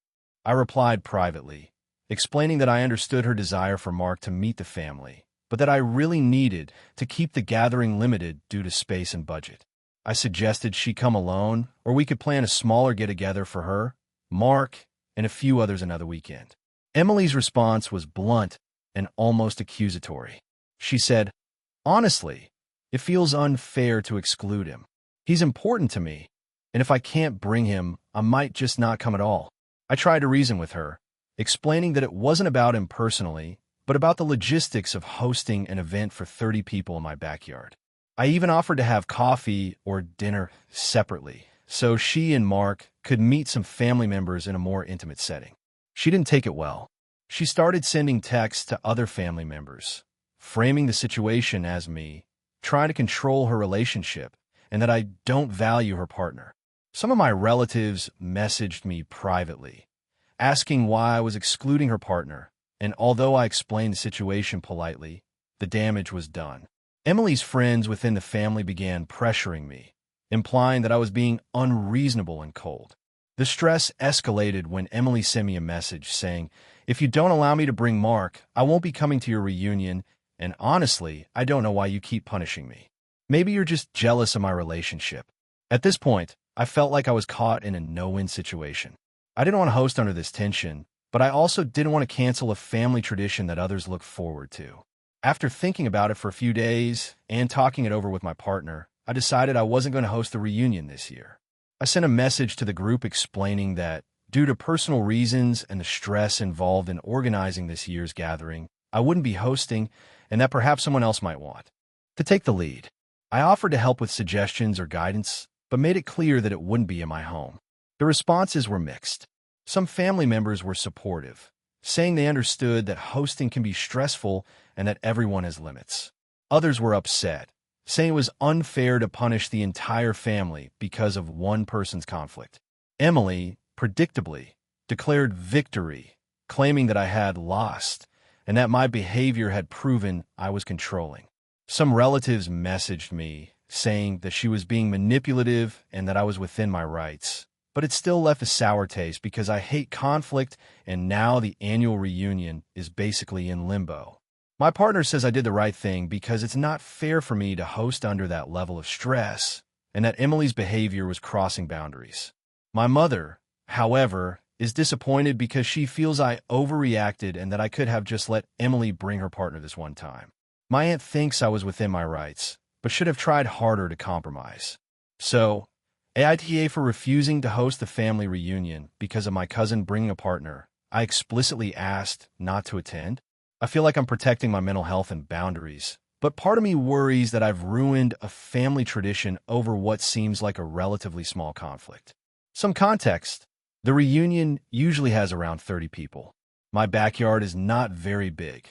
I replied privately, explaining that I understood her desire for Mark to meet the family, but that I really needed to keep the gathering limited due to space and budget. I suggested she come alone, or we could plan a smaller get-together for her, Mark, and a few others another weekend. Emily's response was blunt and almost accusatory. She said, "Honestly, it feels unfair to exclude him. He's important to me, and if I can't bring him, I might just not come at all." I tried to reason with her, explaining that it wasn't about him personally, but about the logistics of hosting an event for 30 people in my backyard. I even offered to have coffee or dinner separately, so she and Mark could meet some family members in a more intimate setting. She didn't take it well. She started sending texts to other family members, framing the situation as me trying to control her relationship and that I don't value her partner. Some of my relatives messaged me privately, asking why I was excluding her partner, and although I explained the situation politely, the damage was done. Emily's friends within the family began pressuring me, implying that I was being unreasonable and cold. The stress escalated when Emily sent me a message saying, "If you don't allow me to bring Mark, I won't be coming to your reunion, and honestly, I don't know why you keep punishing me. Maybe you're just jealous of my relationship." At this point, I felt like I was caught in a no-win situation. I didn't want to host under this tension, but I also didn't want to cancel a family tradition that others look forward to. After thinking about it for a few days and talking it over with my partner, I decided I wasn't going to host the reunion this year. I sent a message to the group explaining that, due to personal reasons and the stress involved in organizing this year's gathering, I wouldn't be hosting and that perhaps someone else might want to take the lead. I offered to help with suggestions or guidance, but made it clear that it wouldn't be in my home. The responses were mixed. Some family members were supportive, saying they understood that hosting can be stressful and that everyone has limits. Others were upset, saying it was unfair to punish the entire family because of one person's conflict. Emily, predictably, declared victory, claiming that I had lost and that my behavior had proven I was controlling. Some relatives messaged me, saying that she was being manipulative and that I was within my rights. But it still left a sour taste because I hate conflict, and now the annual reunion is basically in limbo. My partner says I did the right thing because it's not fair for me to host under that level of stress, and that Emily's behavior was crossing boundaries. My mother, however, is disappointed because she feels I overreacted and that I could have just let Emily bring her partner this one time. My aunt thinks I was within my rights, but should have tried harder to compromise. So, AITA for refusing to host the family reunion because of my cousin bringing a partner. I explicitly asked not to attend. I feel like I'm protecting my mental health and boundaries, but part of me worries that I've ruined a family tradition over what seems like a relatively small conflict. Some context. The reunion usually has around 30 people. My backyard is not very big.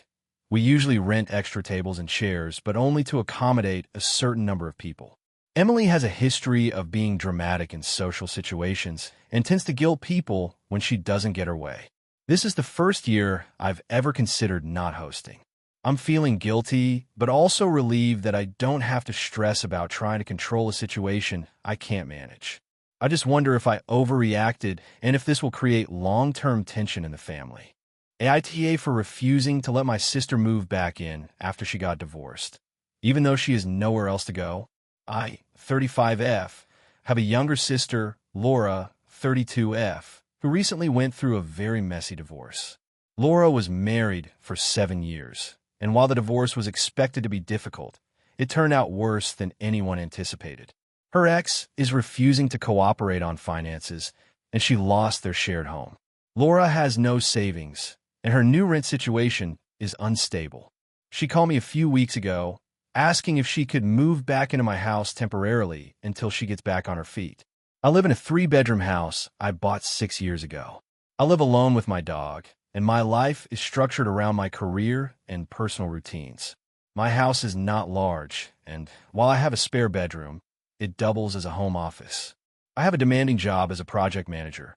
We usually rent extra tables and chairs, but only to accommodate a certain number of people. Emily has a history of being dramatic in social situations and tends to guilt people when she doesn't get her way. This is the first year I've ever considered not hosting. I'm feeling guilty, but also relieved that I don't have to stress about trying to control a situation I can't manage. I just wonder if I overreacted and if this will create long-term tension in the family. AITA for refusing to let my sister move back in after she got divorced. Even though she has nowhere else to go, I, 35F, have a younger sister, Laura, 32F, who recently went through a very messy divorce. Laura was married for 7 years, and while the divorce was expected to be difficult, it turned out worse than anyone anticipated. Her ex is refusing to cooperate on finances, and she lost their shared home. Laura has no savings, and her new rent situation is unstable. She called me a few weeks ago, asking if she could move back into my house temporarily until she gets back on her feet. I live in a 3-bedroom house I bought 6 years ago. I live alone with my dog, and my life is structured around my career and personal routines. My house is not large, and while I have a spare bedroom, it doubles as a home office. I have a demanding job as a project manager.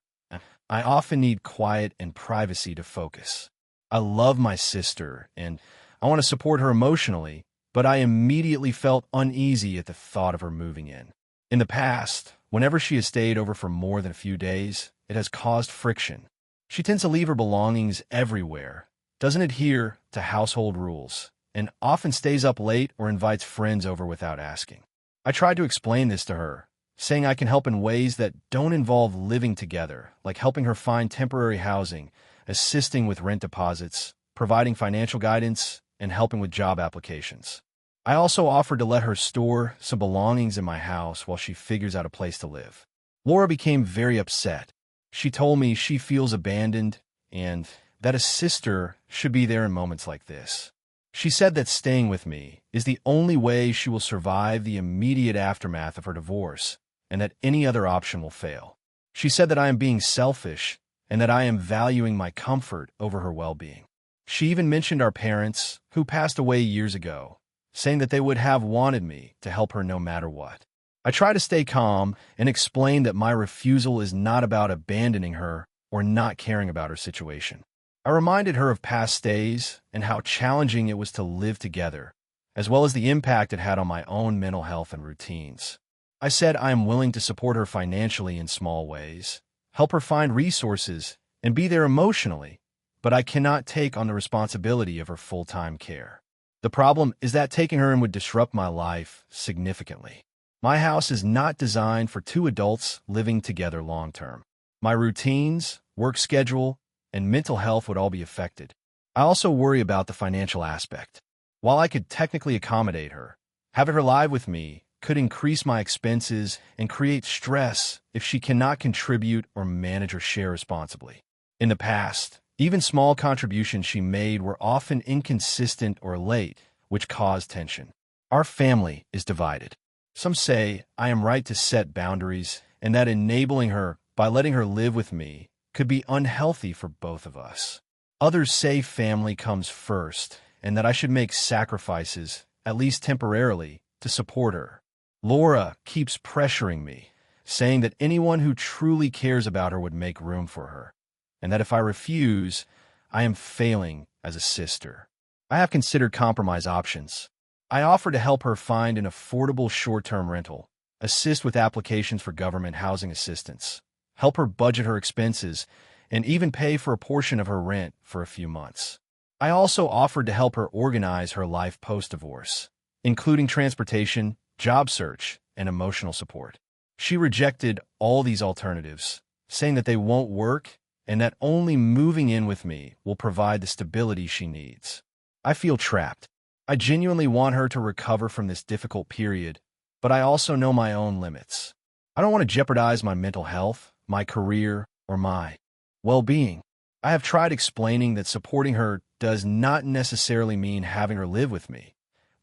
I often need quiet and privacy to focus. I love my sister, and I want to support her emotionally, but I immediately felt uneasy at the thought of her moving in. In the past, whenever she has stayed over for more than a few days, it has caused friction. She tends to leave her belongings everywhere, doesn't adhere to household rules, and often stays up late or invites friends over without asking. I tried to explain this to her, saying I can help in ways that don't involve living together, like helping her find temporary housing, assisting with rent deposits, providing financial guidance, and helping with job applications. I also offered to let her store some belongings in my house while she figures out a place to live. Laura became very upset. She told me she feels abandoned and that a sister should be there in moments like this. She said that staying with me is the only way she will survive the immediate aftermath of her divorce, and that any other option will fail. She said that I am being selfish and that I am valuing my comfort over her well-being. She even mentioned our parents, who passed away years ago, saying that they would have wanted me to help her no matter what. I try to stay calm and explain that my refusal is not about abandoning her or not caring about her situation. I reminded her of past stays and how challenging it was to live together, as well as the impact it had on my own mental health and routines. I said I am willing to support her financially in small ways, help her find resources, and be there emotionally, but I cannot take on the responsibility of her full-time care. The problem is that taking her in would disrupt my life significantly. My house is not designed for two adults living together long-term. My routines, work schedule, and mental health would all be affected. I also worry about the financial aspect. While I could technically accommodate her, having her live with me could increase my expenses and create stress if she cannot contribute or manage her share responsibly. In the past, even small contributions she made were often inconsistent or late, which caused tension. Our family is divided. Some say I am right to set boundaries and that enabling her by letting her live with me could be unhealthy for both of us. Others say family comes first and that I should make sacrifices, at least temporarily, to support her. Laura keeps pressuring me, saying that anyone who truly cares about her would make room for her, and that if I refuse, I am failing as a sister. I have considered compromise options. I offer to help her find an affordable short-term rental, assist with applications for government housing assistance, help her budget her expenses, and even pay for a portion of her rent for a few months. I also offered to help her organize her life post-divorce, including transportation, job search, and emotional support. She rejected all these alternatives, saying that they won't work and that only moving in with me will provide the stability she needs. I feel trapped. I genuinely want her to recover from this difficult period, but I also know my own limits. I don't want to jeopardize my mental health, my career, or my well-being. I have tried explaining that supporting her does not necessarily mean having her live with me,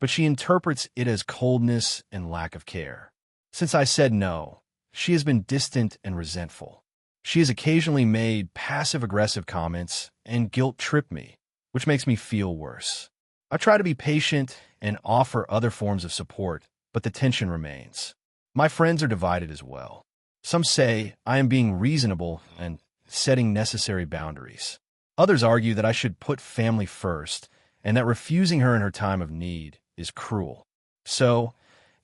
but she interprets it as coldness and lack of care. Since I said no, she has been distant and resentful. She has occasionally made passive-aggressive comments and guilt-tripped me, which makes me feel worse. I try to be patient and offer other forms of support, but the tension remains. My friends are divided as well. Some say I am being reasonable and setting necessary boundaries. Others argue that I should put family first and that refusing her in her time of need is cruel. So,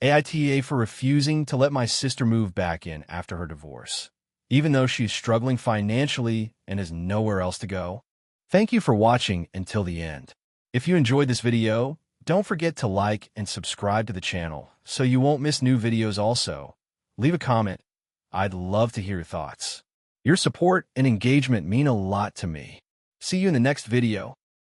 AITA for refusing to let my sister move back in after her divorce, even though she's struggling financially and has nowhere else to go. Thank you for watching until the end. If you enjoyed this video, don't forget to like and subscribe to the channel so you won't miss new videos also. Leave a comment. I'd love to hear your thoughts. Your support and engagement mean a lot to me. See you in the next video.